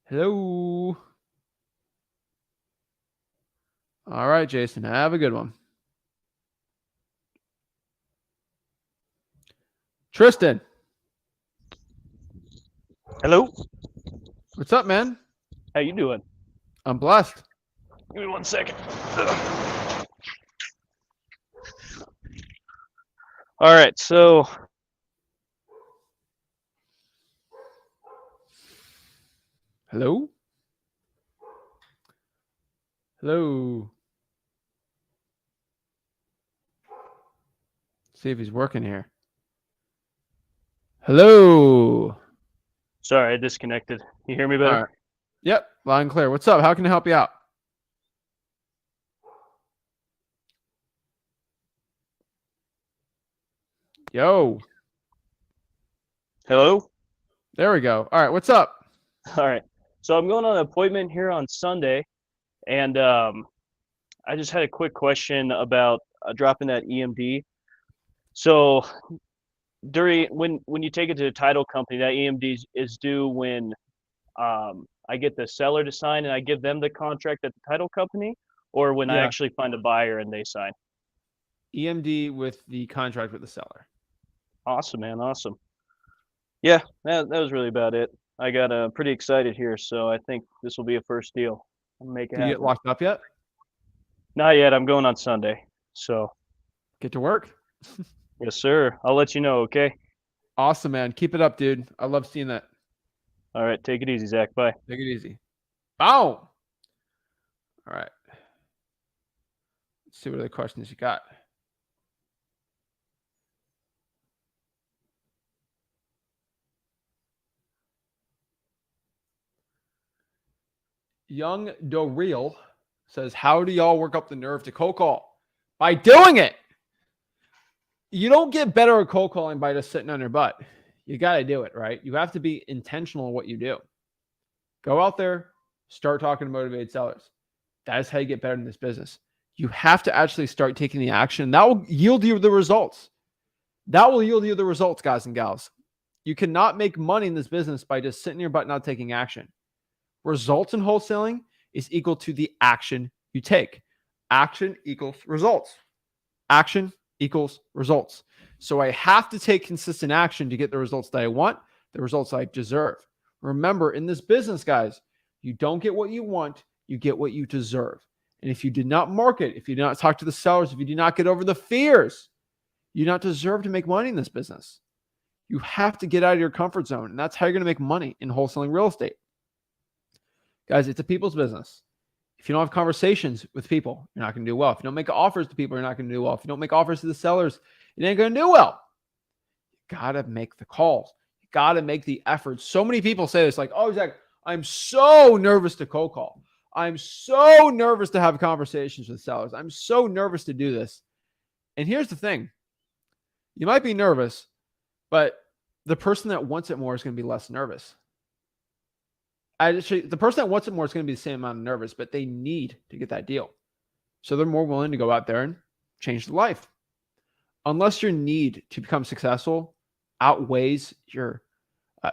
Hello. All right, Jason. Have a good one. Tristan. Hello. What's up, man? How you doing? I'm blessed. Give me 1 second. All right, so Hello? Hello? See if he's working here. Hello? sorry, I disconnected. You hear me better? All right. Yep, loud and clear. What's up? How can I help you out? Yo, Hello? there we go. All right, what's up? All right. So I'm going on an appointment here on Sunday, and I just had a quick question about dropping that EMD. So during when you take it to the title company, that EMD is due when I get the seller to sign and I give them the contract at the title company, or when I Yeah. actually find a buyer and they sign. EMD with the contract with the seller. Awesome, man. Awesome. Yeah, that was really about it. I got pretty excited here, so I think this will be a first deal. I'll make it Did you get happen. locked up yet? Not yet. I'm going on Sunday. So, Get to work. yes, sir. I'll let you know, okay? Awesome, man. Keep it up, dude. I love seeing that. All right. Take it easy, Zach. Bye. Take it easy. Boom. All right. Let's see what other questions you got. Young Doreal says, how do y'all work up the nerve to cold call? By doing it. You don't get better at cold calling by just sitting on your butt. You got to do it, right? You have to be intentional in what you do. Go out there, start talking to motivated sellers. That is how you get better in this business. You have to actually start taking the action. That will yield you the results. That will yield you the results, guys and gals. You cannot make money in this business by just sitting in your butt not taking action. Results in wholesaling is equal to the action you take. Action equals results. Action equals results. So I have to take consistent action to get the results that I want, the results I deserve. Remember, in this business, guys, you don't get what you want, you get what you deserve. And if you did not market, if you did not talk to the sellers, if you did not get over the fears, you do not deserve to make money in this business. You have to get out of your comfort zone. And that's how you're going to make money in wholesaling real estate. Guys, it's a people's business. If you don't have conversations with people, you're not going to do well. If you don't make offers to people, you're not going to do well. If you don't make offers to the sellers, you ain't going to do well. You got to make the calls. You got to make the effort. So many people say this like, oh, Zach, I'm so nervous to cold call. I'm so nervous to have conversations with sellers. I'm so nervous to do this. And here's the thing. You might be nervous, but the person that wants it more is going to be less nervous. Actually, the person that wants it more is going to be the same amount of nervous, but they need to get that deal. So they're more willing to go out there and change their life. Unless your need to become successful outweighs your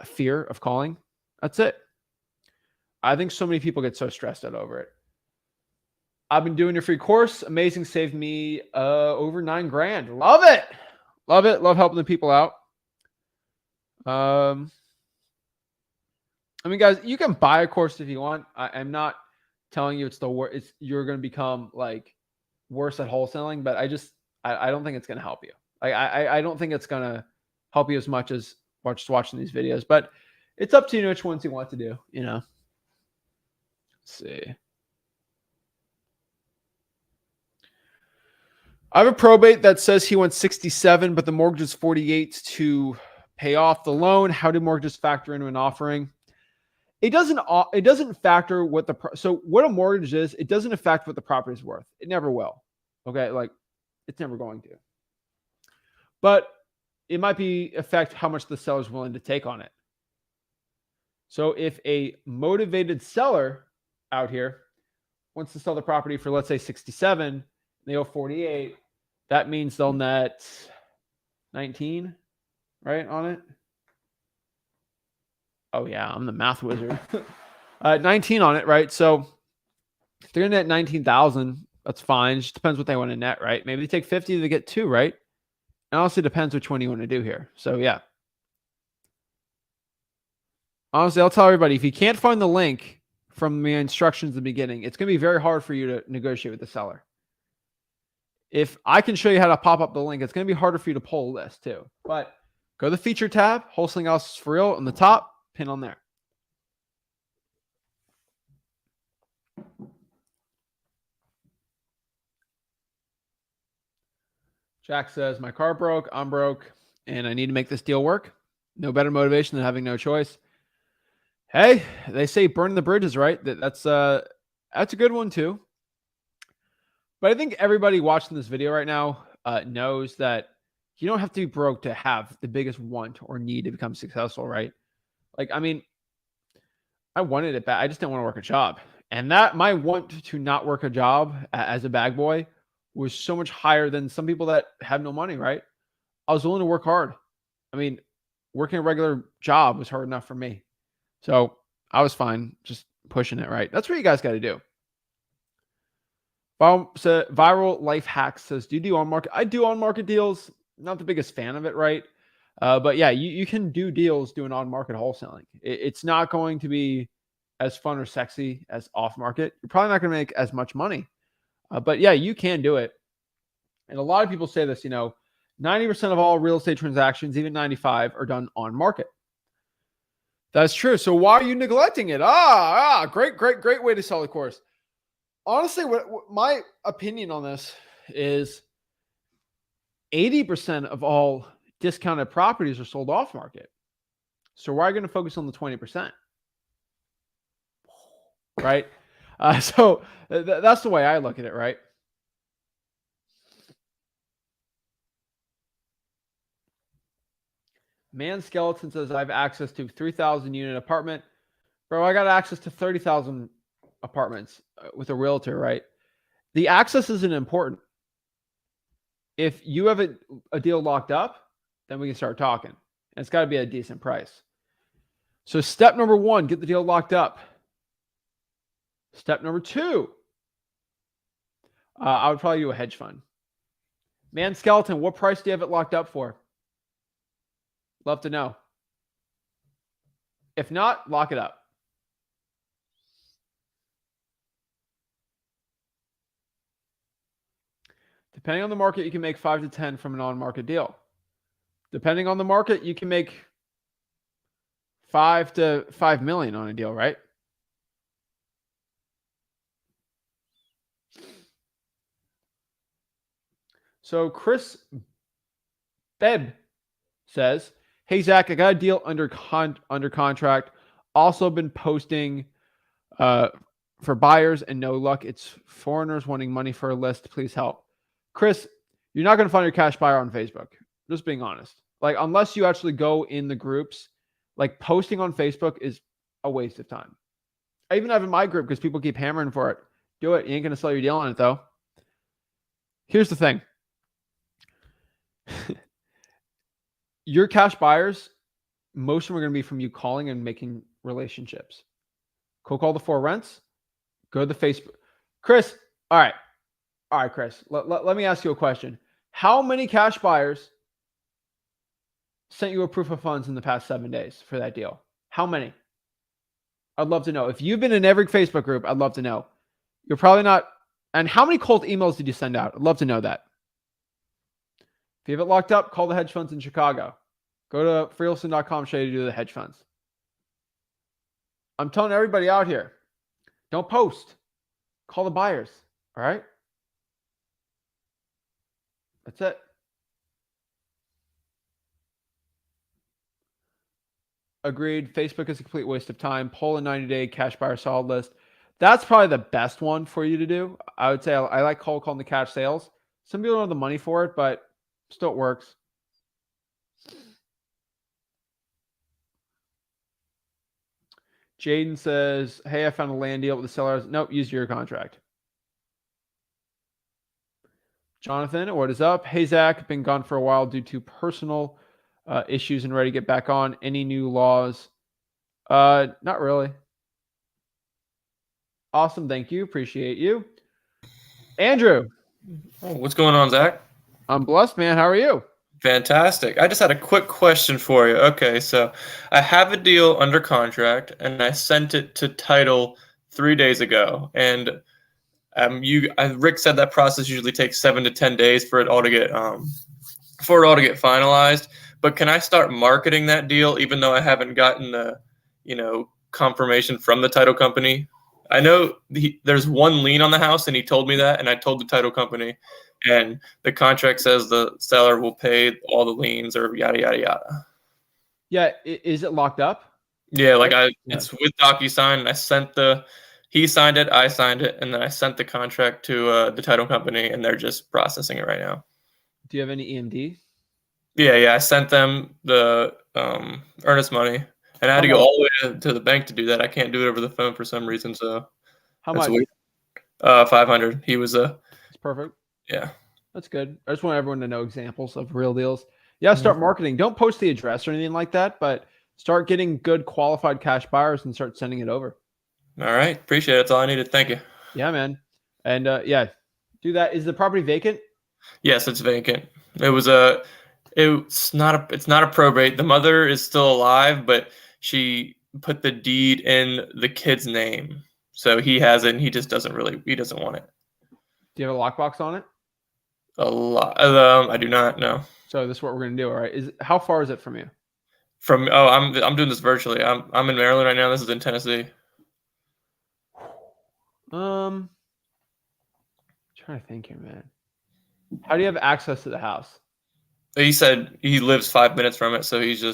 fear of calling, that's it. I think so many people get so stressed out over it. I've been doing your free course. Amazing. Saved me over $9,000. Love it. Love it. Love helping the people out. I mean, guys, you can buy a course if you want. I'm not telling you it's the worst. You're going to become like worse at wholesaling, but I don't think it's going to help you. I don't think it's going to help you as much as just watching these videos, but it's up to you which ones you want to do, you know. Let's see. I have a probate that says he wants 67, but the mortgage is 48 to pay off the loan. How do mortgages factor into an offering? It doesn't factor what so what a mortgage is. It doesn't affect what the property is worth. It never will. Okay. Like it's never going to, but it might affect how much the seller is willing to take on it. So if a motivated seller out here wants to sell the property for, let's say 67, they owe 48, that means they'll net 19, right, on it. Oh yeah, I'm the math wizard. 19 on it, right? So if they're gonna net 19,000, that's fine. It just depends what they want to net, right? Maybe they take 50 to get 2, right? It honestly depends which one you want to do here. So yeah. Honestly, I'll tell everybody, if you can't find the link from the instructions at the beginning, it's going to be very hard for you to negotiate with the seller. If I can show you how to pop up the link, it's going to be harder for you to pull a list too. But go to the feature tab, Wholesaling House for Real on the top, pin on there. Jack says, my car broke, I'm broke, and I need to make this deal work. No better motivation than having no choice. Hey, they say burn the bridges, right? That's a good one too. But I think everybody watching this video right now knows that you don't have to be broke to have the biggest want or need to become successful, right? Like, I mean, I wanted it bad. I just didn't want to work a job. And that my want to not work a job as a bag boy was so much higher than some people that have no money, right? I was willing to work hard. I mean, working a regular job was hard enough for me. So I was fine just pushing it, right? That's what you guys got to do. Viral Life Hacks says, do you do on-market? I do on-market deals. Not the biggest fan of it, right? But yeah, you can do deals doing on-market wholesaling. It's not going to be as fun or sexy as off-market. You're probably not going to make as much money. But yeah, you can do it. And a lot of people say this, 90% of all real estate transactions, even 95, are done on market. That's true. So why are you neglecting it? Great way to sell the course. Honestly, what my opinion on this is 80% of all discounted properties are sold off market. So why are you going to focus on the 20%? Right? So that's the way I look at it, right? Man Skeleton says, I have access to 3,000 unit apartment. Bro, I got access to 30,000 apartments with a realtor, right? The access isn't important. If you have a deal locked up, then we can start talking. And it's got to be a decent price. So step number 1, get the deal locked up. Step number 2, I would probably do a hedge fund. Man Skeleton, what price do you have it locked up for? Love to know. If not, lock it up. Depending on the market, you can make 5 to 10 from an on-market deal. Depending on the market, you can make 5 to 5 million on a deal, right? So Chris Bebb says, hey, Zach, I got a deal under contract. Also been posting for buyers and no luck. It's foreigners wanting money for a list. Please help. Chris, you're not going to find your cash buyer on Facebook. Just being honest. Like, unless you actually go in the groups, like posting on Facebook is a waste of time. I even have in my group because people keep hammering for it. Do it. You ain't going to sell your deal on it, though. Here's the thing. Your cash buyers, most of them are going to be from you calling and making relationships. Cold call the 4 rents. Go to the Facebook. Chris, all right, Chris, let me ask you a question. How many cash buyers sent you a proof of funds in the past 7 days for that deal? How many? I'd love to know. If you've been in every Facebook group, I'd love to know. You're probably not. And how many cold emails did you send out? I'd love to know that. If you have it locked up, call the hedge funds in Chicago. Go to freeholson.com, show you to do the hedge funds. I'm telling everybody out here, don't post. Call the buyers. All right? That's it. Agreed. Facebook is a complete waste of time. Pull a 90-day cash buyer solid list. That's probably the best one for you to do. I would say I like cold calling the cash sales. Some people don't have the money for it, but still it works. Jaden says, hey, I found a land deal with the seller. Nope, use your contract. Jonathan, what is up? Hey, Zach, been gone for a while due to personal issues and ready to get back on. Any new laws? Not really. Awesome. Thank you. Appreciate you. Andrew. Oh, what's going on, Zach? I'm blessed, man. How are you? Fantastic. I just had a quick question for you. Okay, so I have a deal under contract, and I sent it to title 3 days ago. And Rick said that process usually takes 7 to 10 days for it all to get finalized. But can I start marketing that deal even though I haven't gotten the, confirmation from the title company? I know there's one lien on the house, and he told me that, and I told the title company. And the contract says the seller will pay all the liens or yada, yada, yada. Yeah. Is it locked up? Yeah. It's with DocuSign. And he signed it, I signed it. And then I sent the contract to the title company, and they're just processing it right now. Do you have any EMD? Yeah. I sent them the earnest money, and I had to go all the way to the bank to do that. I can't do it over the phone for some reason. So how much? 500. He was It's perfect. Yeah. That's good. I just want everyone to know examples of real deals. Yeah, start marketing. Don't post the address or anything like that, but start getting good qualified cash buyers and start sending it over. All right. Appreciate it. That's all I needed. Thank you. Yeah, man. And do that. Is the property vacant? Yes, it's vacant. It's not a probate. The mother is still alive, but she put the deed in the kid's name. So he has it, and he doesn't want it. Do you have a lockbox on it? A lot. I do not know. So this is what we're gonna do. All right. How far is it from you? I'm doing this virtually. I'm in Maryland right now. This is in Tennessee. Trying to think here, man. How do you have access to the house? He said he lives 5 minutes from it, so he's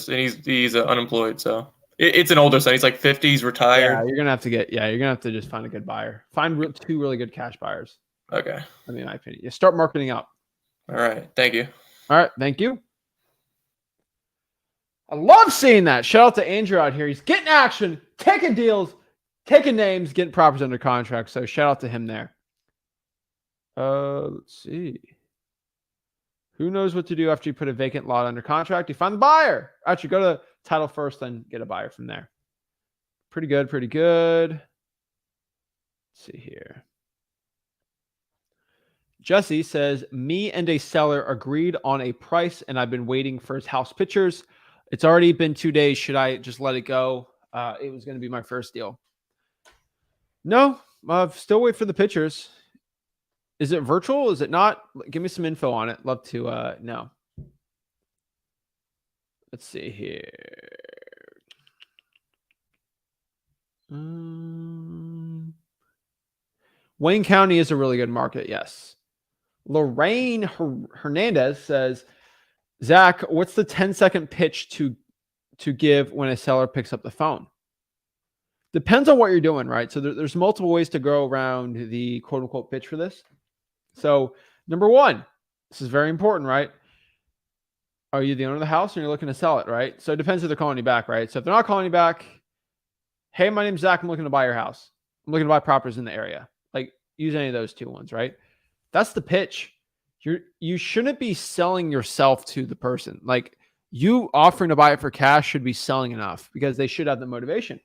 unemployed. So it's an older son. He's like 50. He's retired. Yeah, you're gonna have to just find a good buyer. Find 2 really good cash buyers. Okay. I mean, in my opinion, you start marketing up. All right. Thank you. All right. Thank you. I love seeing that. Shout out to Andrew out here. He's getting action, taking deals, taking names, getting properties under contract. So shout out to him there. Let's see. Who knows what to do after you put a vacant lot under contract? You find the buyer. Actually, go to title first, then get a buyer from there. Pretty good. Pretty good. Let's see here. Jesse says, me and a seller agreed on a price, and I've been waiting for his house pictures. It's already been 2 days. Should I just let it go? It was going to be my first deal. No, still wait for the pictures. Is it virtual? Is it not? Give me some info on it. Love to know. Let's see here. Wayne County is a really good market. Yes. Lorraine Hernandez says, Zach, what's the 10-second pitch to give when a seller picks up the phone? Depends on what you're doing, right? So there's multiple ways to go around the quote unquote pitch for this. So number one, this is very important, right? Are you the owner of the house and you're looking to sell it, right? So it depends if they're calling you back, right? So if they're not calling you back, hey, my name's Zach. I'm looking to buy your house. I'm looking to buy properties in the area. Like use any of those 2 ones, right? That's the pitch. You shouldn't be selling yourself to the person. Like you offering to buy it for cash should be selling enough because they should have the motivation.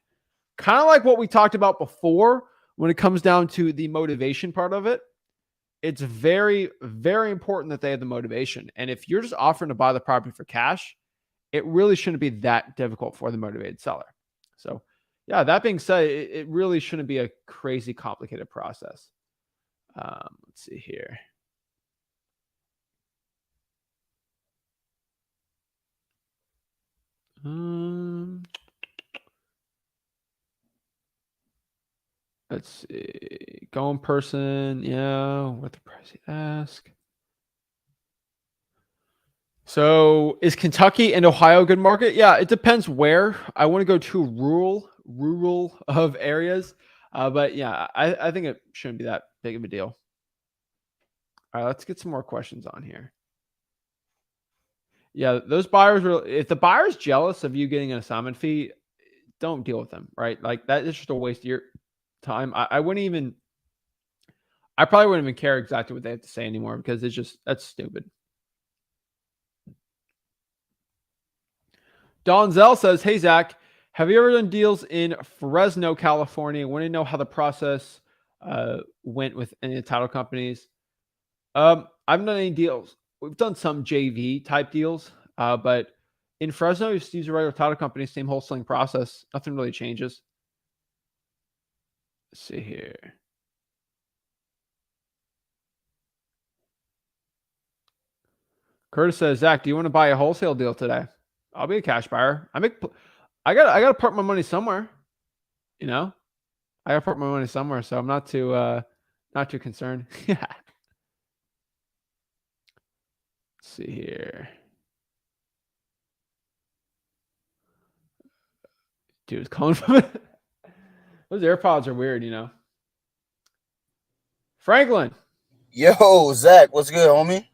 Kind of like what we talked about before when it comes down to the motivation part of it. It's very, very important that they have the motivation. And if you're just offering to buy the property for cash, it really shouldn't be that difficult for the motivated seller. So Yeah, that being said, it really shouldn't be a crazy complicated process. Let's see here. Let's see. Go in person. Yeah. What the price you ask? So is Kentucky and Ohio a good market? Yeah, it depends where. I want to go to rural of areas. But yeah, I think it shouldn't be that big of a deal. All right, let's get some more questions on here. Yeah, those buyers are, if the buyer's jealous of you getting an assignment fee, don't deal with them, right? Like that is just a waste of your time. I wouldn't even, I probably wouldn't even care exactly what they have to say anymore because it's just, that's stupid. Donzel says, hey, Zach, have you ever done deals in Fresno, California? Want to know how the process went with any of the title companies? I haven't done any deals. We've done some JV type deals, but in Fresno, you just use a regular title company, same wholesaling process. Nothing really changes. Let's see here. Curtis says, Zach, do you want to buy a wholesale deal today? I'll be a cash buyer. I gotta park my money somewhere. You know, I gotta park my money somewhere, so I'm not too concerned. Yeah. Let's see here. Dude, it's calling from those AirPods are weird, you know. Franklin. Yo, Zach, what's good, homie?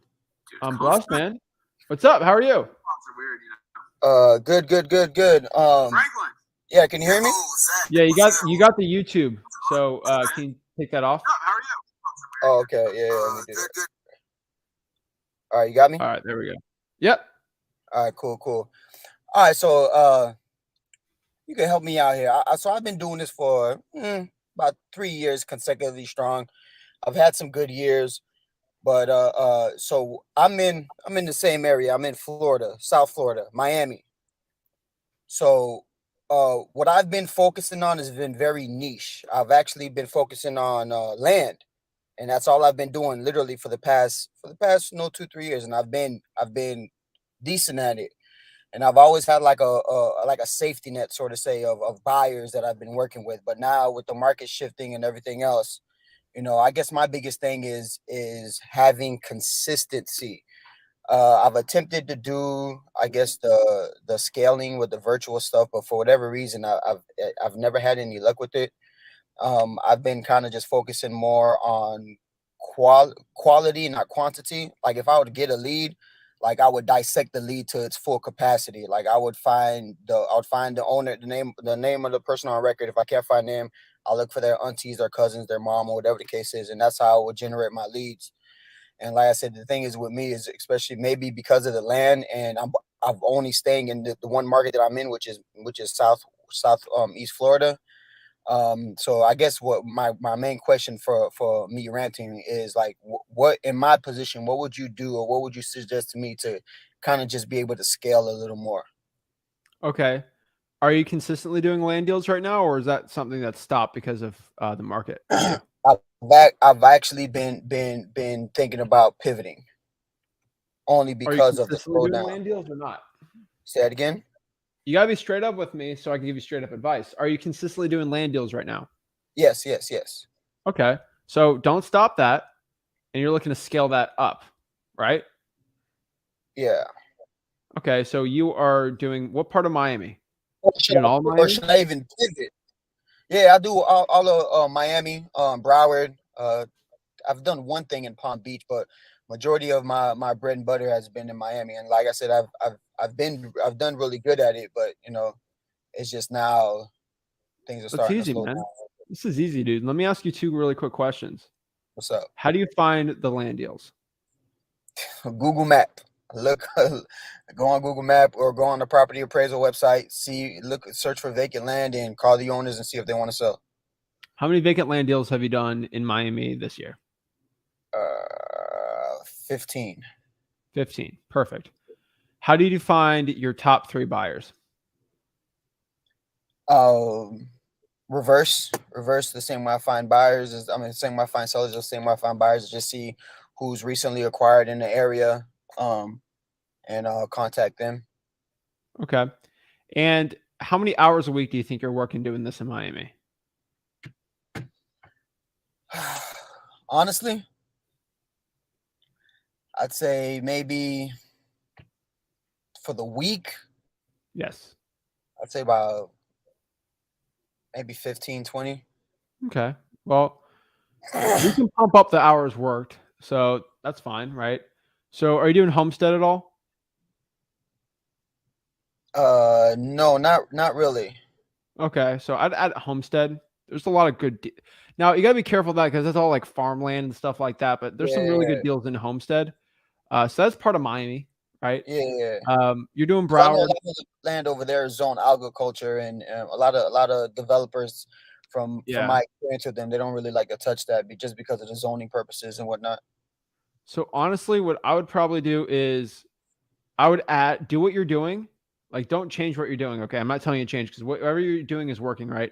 I'm blessed, man. What's up? How are you? Good. Franklin. Yeah, can you hear me? Yeah, you got the YouTube. So can you take that off? Oh, okay. Yeah, let me do that. All right, you got me? All right, there we go. Yep. All right, cool. All right, so you can help me out here. So I've been doing this for about 3 years consecutively strong. I've had some good years, but so I'm in the same area. I'm in Florida, South Florida, Miami. So what I've been focusing on has been very niche. I've actually been focusing on land, and that's all I've been doing literally for the past 2-3 years, and I've been decent at it. And I've always had like a safety net, sort of say, of buyers that I've been working with. But now with the market shifting and everything else, I guess my biggest thing is having consistency. I've attempted to do, I guess, the scaling with the virtual stuff, but for whatever reason, I've never had any luck with it. I've been kind of just focusing more on quality, not quantity. Like if I would get a lead, like I would dissect the lead to its full capacity. Like I would find the owner, the name of the person on record. If I can't find them, I'll look for their aunties, their cousins, their mom, or whatever the case is, and that's how I would generate my leads. And like I said, the thing is with me is, especially maybe because of the land, and I'm only staying in the one market that I'm in, which is South East Florida. So I guess what my main question for me ranting is like, what in my position, what would you do, or what would you suggest to me to kind of just be able to scale a little more? Okay. Are you consistently doing land deals right now, or is that something that stopped because of the market? I've actually been thinking about pivoting only because of the doing slowdown. land deals or not? Say that again. You gotta be straight up with me so I can give you straight up advice. Are you consistently doing land deals right now? Yes. Okay. So don't stop that. And you're looking to scale that up, right? Yeah. Okay. So you are doing what part of Miami? Or should I even pivot? Yeah, I do all of Miami, Broward. I've done one thing in Palm Beach, but majority of my bread and butter has been in Miami. And like I said, I've done really good at it, but it's just now things are starting to slow down. This is easy, dude. Let me ask you 2 really quick questions. What's up? How do you find the land deals? Google Map. Go on Google Map or go on the property appraisal website. Search for vacant land and call the owners and see if they want to sell. How many vacant land deals have you done in Miami this year? 15. 15. Perfect. How did you find your top 3 buyers? reverse the same way I find buyers is, I mean, the same way I find sellers, the same way I find buyers is just see who's recently acquired in the area, and contact them. Okay. And how many hours a week do you think you're working doing this in Miami? Honestly, I'd say maybe for the week, Yes. I'd say about maybe 15, 20. Okay. Well, we can pump up the hours worked, so that's fine, right? So are you doing homestead at all? No, not really. Okay, so I'd add homestead. There's a lot of good now you gotta be careful of that because that's all like farmland and stuff like that, but there's some really good deals in homestead. So that's part of Miami, right? Yeah. You're doing 'Cause I know a Broward. lot of the land over there is zone agriculture, and a lot of developers from Yeah. my experience with them, they don't really like to touch that just because of the zoning purposes and whatnot. So honestly, what I would probably do is I would do what you're doing. Like, don't change what you're doing. Okay. I'm not telling you to change because whatever you're doing is working, right?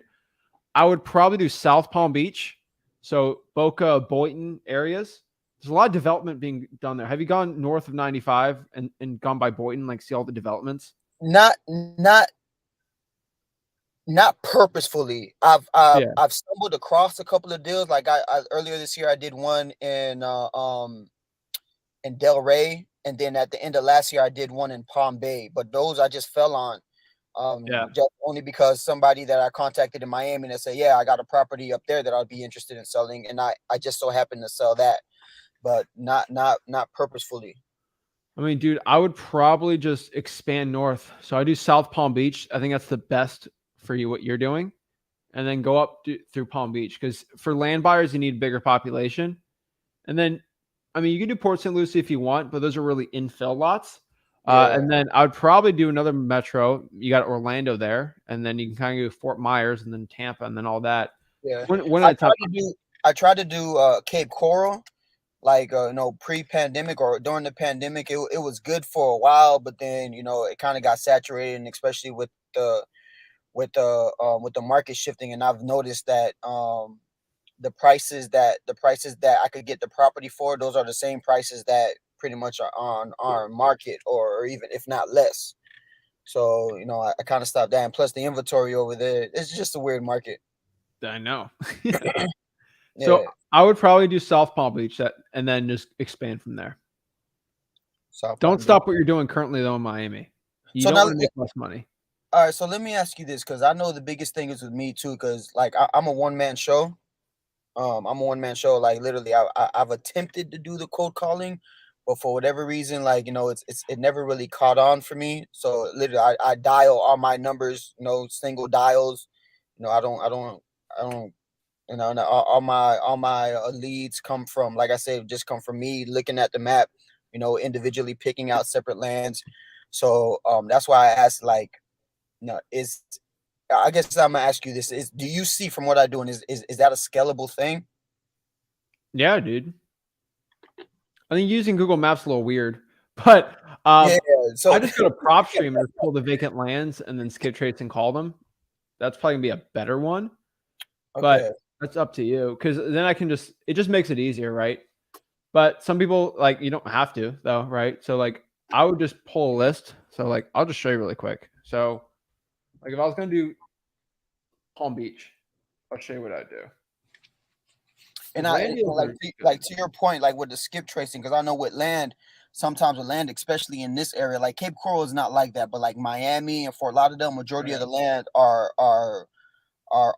I would probably do South Palm Beach. So Boca, Boynton areas. There's a lot of development being done there. Have you gone north of 95 and gone by Boynton, like see all the developments? Not purposefully. I've Yeah. I've stumbled across a couple of deals. Like I earlier this year, I did one in Del Rey, and then at the end of last year, I did one in Palm Bay. But those I just fell on, Yeah. just only because somebody that I contacted in Miami and said, "Yeah, I got a property up there that I'd be interested in selling," and I just so happened to sell that, but not purposefully. I mean, dude, I would probably just expand north. So I do South Palm Beach. I think that's the best for you, what you're doing. And then go up through Palm Beach. Because for land buyers, you need bigger population. And then, I mean, you can do Port St. Lucie if you want, but those are really infill lots. And then I would probably do another metro. You got Orlando there. And then you can kind of go Fort Myers and then Tampa and then all that. Yeah. When I tried to do Cape Coral, like pre-pandemic or during the pandemic. It was good for a while, but then it kind of got saturated, and especially with the market shifting. And I've noticed that the prices that I could get the property for, those are the same prices that pretty much are on our market, or even if not less. So I kind of stopped that. And plus the inventory over there, it's just a weird market. I know. Yeah. So I would probably do South Palm Beach and then just expand from there. Don't stop what you're doing currently though in Miami. You don't want to make less money. All right, so let me ask you this, because I know the biggest thing is with me too, because like I'm a one-man show. Like literally, I've attempted to do the cold calling, but for whatever reason, like it never really caught on for me. So literally, I dial all my numbers, single dials. I don't. And all my leads come from, like I said, just come from me looking at the map, individually picking out separate lands. So that's why I asked, like, I guess I'm gonna ask you this: do you see from what I'm doing is that a scalable thing? Yeah, dude. I think using Google Maps is a little weird, but so I just go to prop stream and just pull the vacant lands and then skip trace and call them. That's probably gonna be a better one. But that's up to you, because then it just makes it easier, right? But some people, like, you don't have to though, right? So like I would just pull a list. So like I'll just show you really quick. So like if I was gonna do Palm Beach, I'll show you what I'd do. And like to your point, like with the skip tracing, because I know with land, sometimes with land, especially in this area, like Cape Coral is not like that, but like Miami and Fort Lauderdale, majority of the land are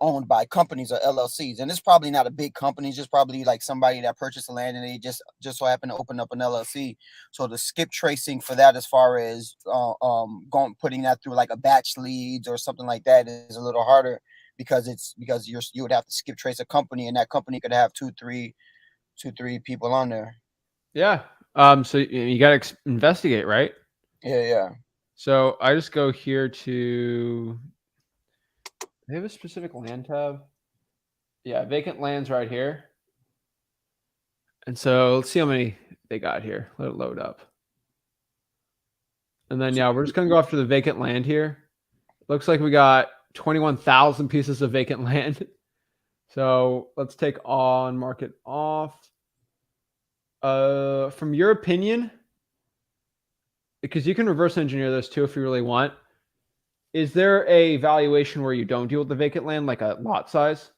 owned by companies or LLCs, and it's probably not a big company, it's just probably like somebody that purchased the land and they just so happen to open up an LLC. So the skip tracing for that, as far as putting that through like a batch leads or something like that, is a little harder, because you would have to skip trace a company, and that company could have two, three people on there. Yeah. So you got to investigate, right? Yeah. So I just go here to. They have a specific land tab. Yeah, vacant lands right here. And so let's see how many they got here. Let it load up. And then, yeah, we're just going to go after the vacant land here. Looks like we got 21,000 pieces of vacant land. So let's take on market off. From your opinion, because you can reverse engineer this too if you really want, is there a valuation where you don't deal with the vacant land, like a lot size?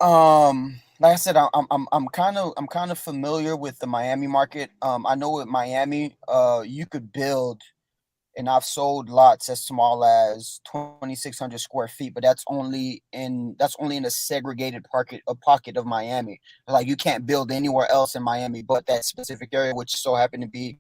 Like I said, I'm kind of familiar with the Miami market. I know with Miami, you could build, and I've sold lots as small as 2,600 square feet, but that's only in a segregated pocket of Miami. Like you can't build anywhere else in Miami but that specific area, which so happened to be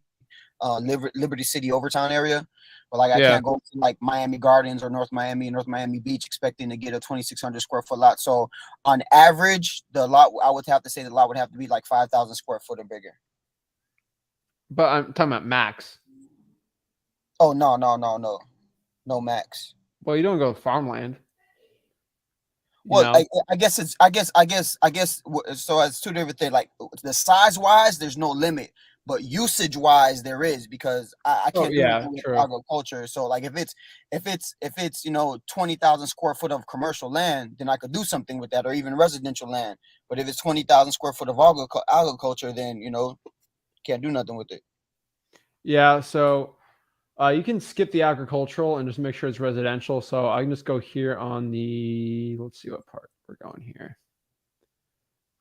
Liberty City Overtown area. But like I Yeah. can't go to like Miami Gardens or North Miami Beach expecting to get a 2,600 square foot lot. So on average, the lot, I would have to say the lot would have to be like 5,000 square foot or bigger. But I'm talking about max. Oh no max. Well, you don't go with farmland. Well, I guess so. It's two different things. Like the size wise, there's no limit, but usage wise, there is, because I can't do anything with agriculture. So like if it's 20,000 square foot of commercial land, then I could do something with that, or even residential land. But if it's 20,000 square foot of agriculture, then can't do nothing with it. Yeah. So you can skip the agricultural and just make sure it's residential. So I can just go here on the, let's see what part we're going here.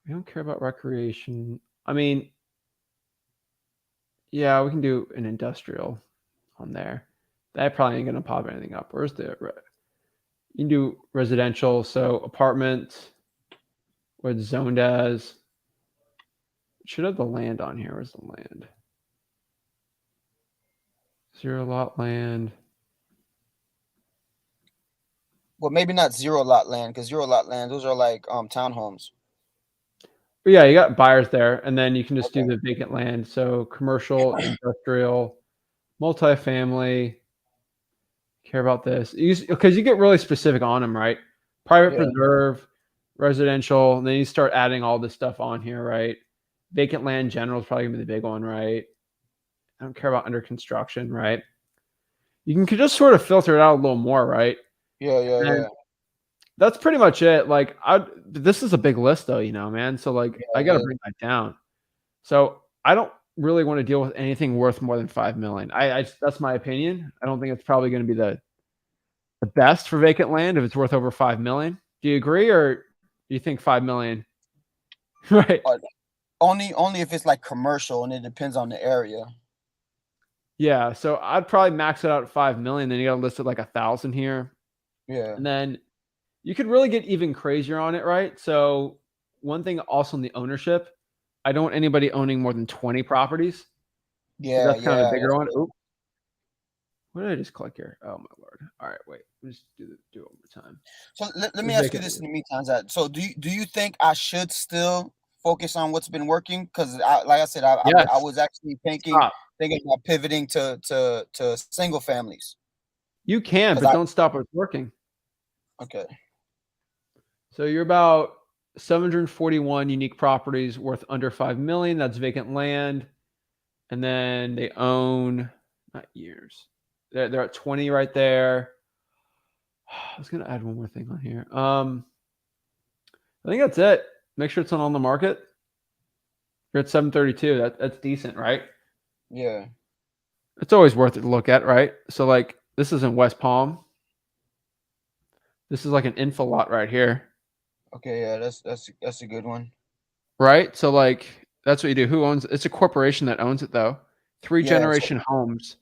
We don't care about recreation. I mean, yeah, we can do an industrial on there. That probably ain't going to pop anything up. Where's the, you can do residential. So apartment, where it's zoned as, it should have the land on here. Where's the land? 0 lot land. Well, maybe not 0 lot land, because 0 lot land, those are like townhomes. But yeah, you got buyers there, and then you can just do the vacant land. So commercial, industrial, multifamily. Care about this because you get really specific on them, right? Private preserve, residential, and then you start adding all this stuff on here, right? Vacant land general is probably gonna be the big one, right? I don't care about under construction, right? You can just sort of filter it out a little more, right? Yeah. That's pretty much it. Like, this is a big list, though, man. So, like, I got to bring that down. So, I don't really want to deal with anything worth more than $5 million. That's my opinion. I don't think it's probably going to be the best for vacant land if it's worth over $5 million. Do you agree, or do you think $5 million? Right. Only if it's like commercial, and it depends on the area. Yeah. So I'd probably max it out at $5 million. Then you got to list it like 1,000 here. Yeah. And then you could really get even crazier on it, right? So one thing also in the ownership, I don't want anybody owning more than 20 properties. Yeah, so that's kind of a bigger one. Oop. What did I just click here? Oh my Lord! All right, wait. Let's do it one more time. So let me ask you this in the meantime, Zach. So do you think I should still focus on what's been working? Because like I said, I was actually thinking about pivoting to single families. You can, but don't stop what's working. Okay. So you're about 741 unique properties worth under 5 million. That's vacant land. And then they own, not years. They're at 20 right there. I was going to add one more thing on here. I think that's it. Make sure it's not on the market. You're at 732. That's decent, right? Yeah. It's always worth it to look at, right? So like this is in West Palm. This is like an info lot right here. Okay, yeah, that's a good one. Right? So like that's what you do. Who owns it? It's a corporation that owns it though. 3 generation homes.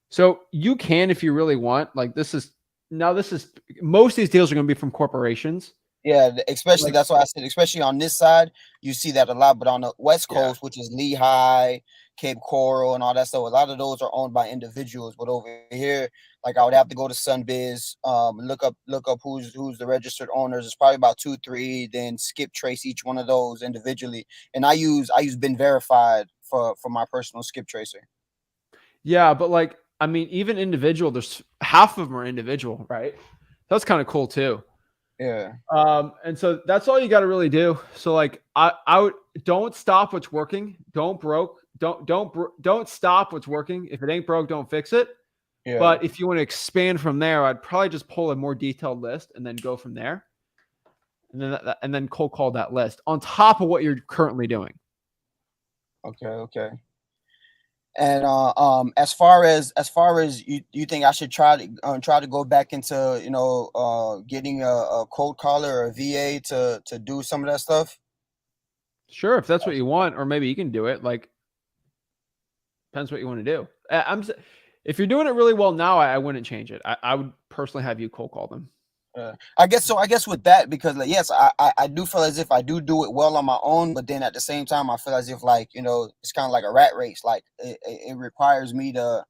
So you can, if you really want, like this is most of these deals are going to be from corporations. Yeah, especially that's why I said, especially on this side, you see that a lot. But on the West Coast, which is Lehigh, Cape Coral, and all that stuff, a lot of those are owned by individuals. But over here, like I would have to go to Sunbiz, look up who's the registered owners. It's probably about 2, 3. Then skip trace each one of those individually. And I use Been Verified for my personal skip tracer. Yeah, but like I mean, even individual, there's half of them are individual, right? That's kind of cool too. Yeah. And so that's all you got to really do. So like I would don't stop what's working. Don't stop what's working. If it ain't broke, don't fix it. Yeah. But if you want to expand from there, I'd probably just pull a more detailed list and then go from there. And then cold call that list on top of what you're currently doing. Okay. And as far as you think I should try to go back into getting a cold caller or a VA to do some of that stuff? Sure, if that's what you want, or maybe you can do it. Like, depends what you want to do. If you're doing it really well now, I wouldn't change it. I would personally have you cold call them. I guess so. I guess with that, because like, yes, I do feel as if I do it well on my own, but then at the same time, I feel as if it's kind of like a rat race. Like it requires me to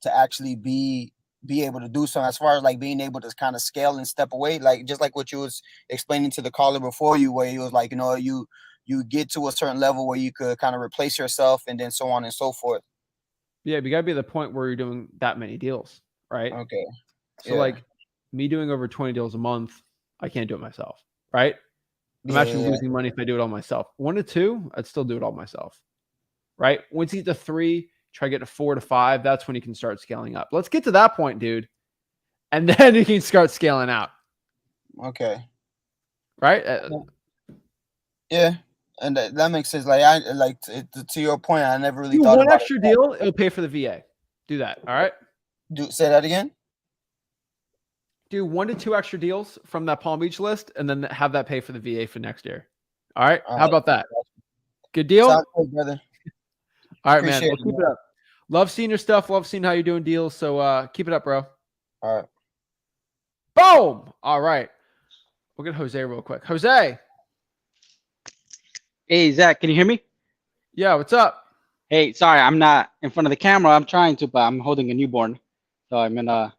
actually be able to do something as far as like being able to kind of scale and step away. Like just like what you was explaining to the caller before you, where he was like, you get to a certain level where you could kind of replace yourself and then so on and so forth. Yeah, but you gotta be at the point where you're doing that many deals, right? Okay. So like me doing over 20 deals a month, I can't do it myself, right? I'm actually losing money if I do it all myself. 1 to 2, I'd still do it all myself, right? Once you get to 3, try to get to 4 to 5. That's when you can start scaling up. Let's get to that point, dude, and then you can start scaling out. Okay. Right? Yeah, and that makes sense. Like to your point, I never really do thought one about extra deal. It'll pay for the VA. Do that. All right. Say that again. Do 1 to 2 extra deals from that Palm Beach list, and then have that pay for the VA for next year. All right. How about that? Good deal. Sounds good, brother. All right, man. We'll keep it up. Love seeing your stuff. Love seeing how you're doing deals. So keep it up, bro. All right. Boom. All right. We'll get Jose real quick. Jose. Hey, Zach, can you hear me? Yeah, what's up? Hey, sorry, I'm not in front of the camera. I'm trying to, but I'm holding a newborn. So I'm in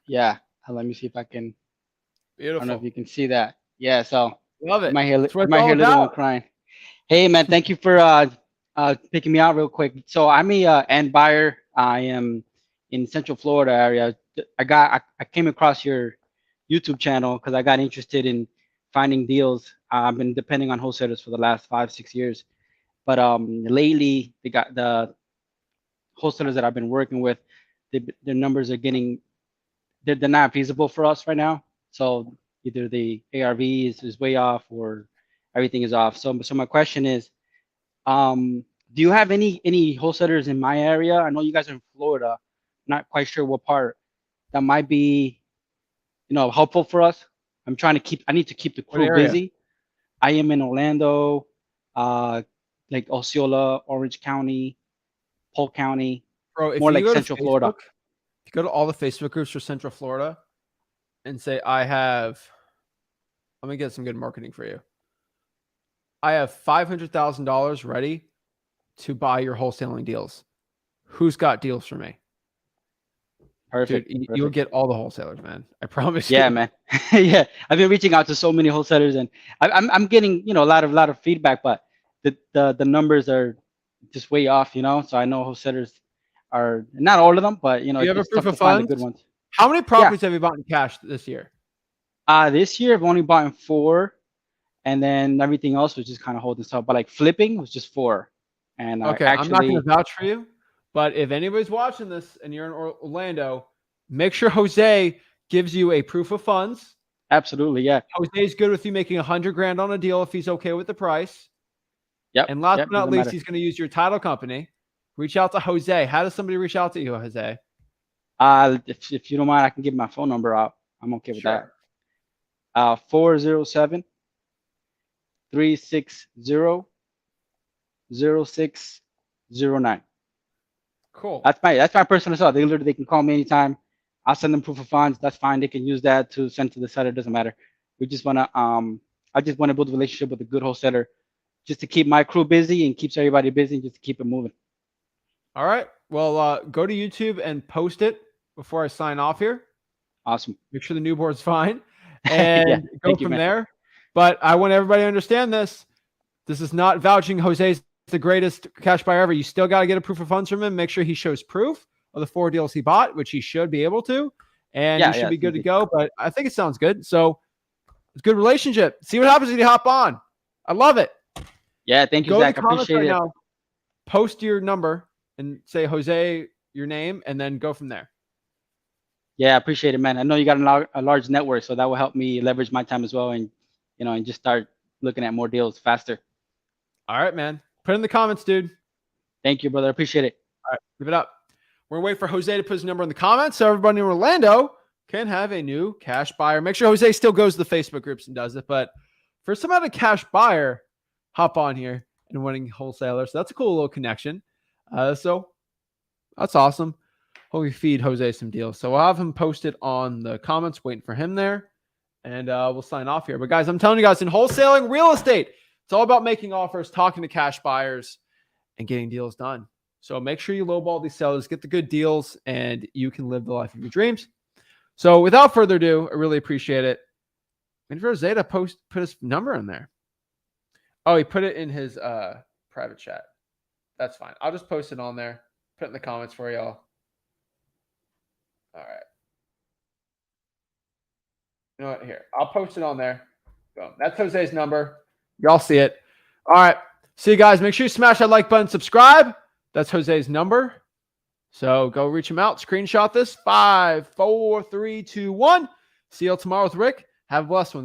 yeah. Let me see if I can. Beautiful. I don't know if you can see that. Yeah, so love it. You might hear little one crying. Hey, man, thank you for picking me out real quick. So I'm a end buyer. I am in Central Florida area. I came across your YouTube channel because I got interested in finding deals. I've been depending on wholesalers for the last 5-6 years, but lately the wholesalers that I've been working with, their numbers are getting they're not feasible for us right now. So either the ARV is way off or everything is off. So my question is, do you have any wholesalers in my area? I know you guys are in Florida. Not quite sure what part that might be, helpful for us. I need to keep the crew busy. I am in Orlando, like Osceola, Orange County, Polk County, bro, more like Central Florida. If you go to all the Facebook groups for Central Florida and say, let me get some good marketing for you. I have $500,000 ready to buy your wholesaling deals. Who's got deals for me? Perfect. Dude, you'll get all the wholesalers, man. I promise you. Yeah, man. Yeah, I've been reaching out to so many wholesalers, and I'm getting a lot of feedback, but the numbers are just way off, So I know wholesalers are not all of them, but you have a it's proof tough of to find the funds? good ones. How many properties have you bought in cash this year? This year I've only bought 4, and then everything else was just kind of holding stuff. But like flipping was just 4. And okay, I'm not going to vouch for you, but if anybody's watching this and you're in Orlando, make sure Jose gives you a proof of funds. Absolutely, yeah. Jose's good with you making $100,000 on a deal if he's okay with the price. Yep. And last but not least, he's going to use your title company. Reach out to Jose. How does somebody reach out to you, Jose? If you don't mind, I can give my phone number out. I'm okay with that. 407-360-0609. Cool. That's my personal cell. They can call me anytime. I'll send them proof of funds. That's fine. They can use that to send to the seller. Doesn't matter. We just wanna I just want to build a relationship with a good wholesaler, just to keep my crew busy and keeps everybody busy, and just to keep it moving. All right. Well, go to YouTube and post it before I sign off here. Awesome. Make sure the newborn's fine, and go from man. there. But I want everybody to understand this. This is not vouching Jose's the greatest cash buyer ever. You still got to get a proof of funds from him. Make sure he shows proof of the 4 deals he bought, which he should be able to, and you should be good to go. But I think it sounds good. So it's a good relationship. See what happens when you hop on. I love it. Yeah, thank you, Zach. I appreciate it. Post your number and say Jose, your name, and then go from there. Yeah, I appreciate it, man. I know you got a large network, so that will help me leverage my time as well, and and just start looking at more deals faster. All right, man. Put it in the comments, dude. Thank you, brother. I appreciate it. All right, give it up. We're gonna wait for Jose to put his number in the comments so everybody in Orlando can have a new cash buyer. Make sure Jose still goes to the Facebook groups and does it, but for some other cash buyer, hop on here and winning wholesaler. So that's a cool little connection. So that's awesome. Hope we feed Jose some deals. So we'll have him posted on the comments, waiting for him there. And we'll sign off here. But guys, I'm telling you guys, in wholesaling real estate, it's all about making offers, talking to cash buyers, and getting deals done. So make sure you lowball these sellers, get the good deals, and you can live the life of your dreams. So without further ado, I really appreciate it. And for Jose to put his number in there. Oh, he put it in his private chat. That's fine. I'll just post it on there. Put it in the comments for y'all. All right. You know what? Here, I'll post it on there. Boom. That's Jose's number. Y'all see it. All right. See you guys. Make sure you smash that like button, subscribe. That's Jose's number. So go reach him out. Screenshot this. 5, 4, 3, 2, 1. See you all tomorrow with Rick. Have a blessed one.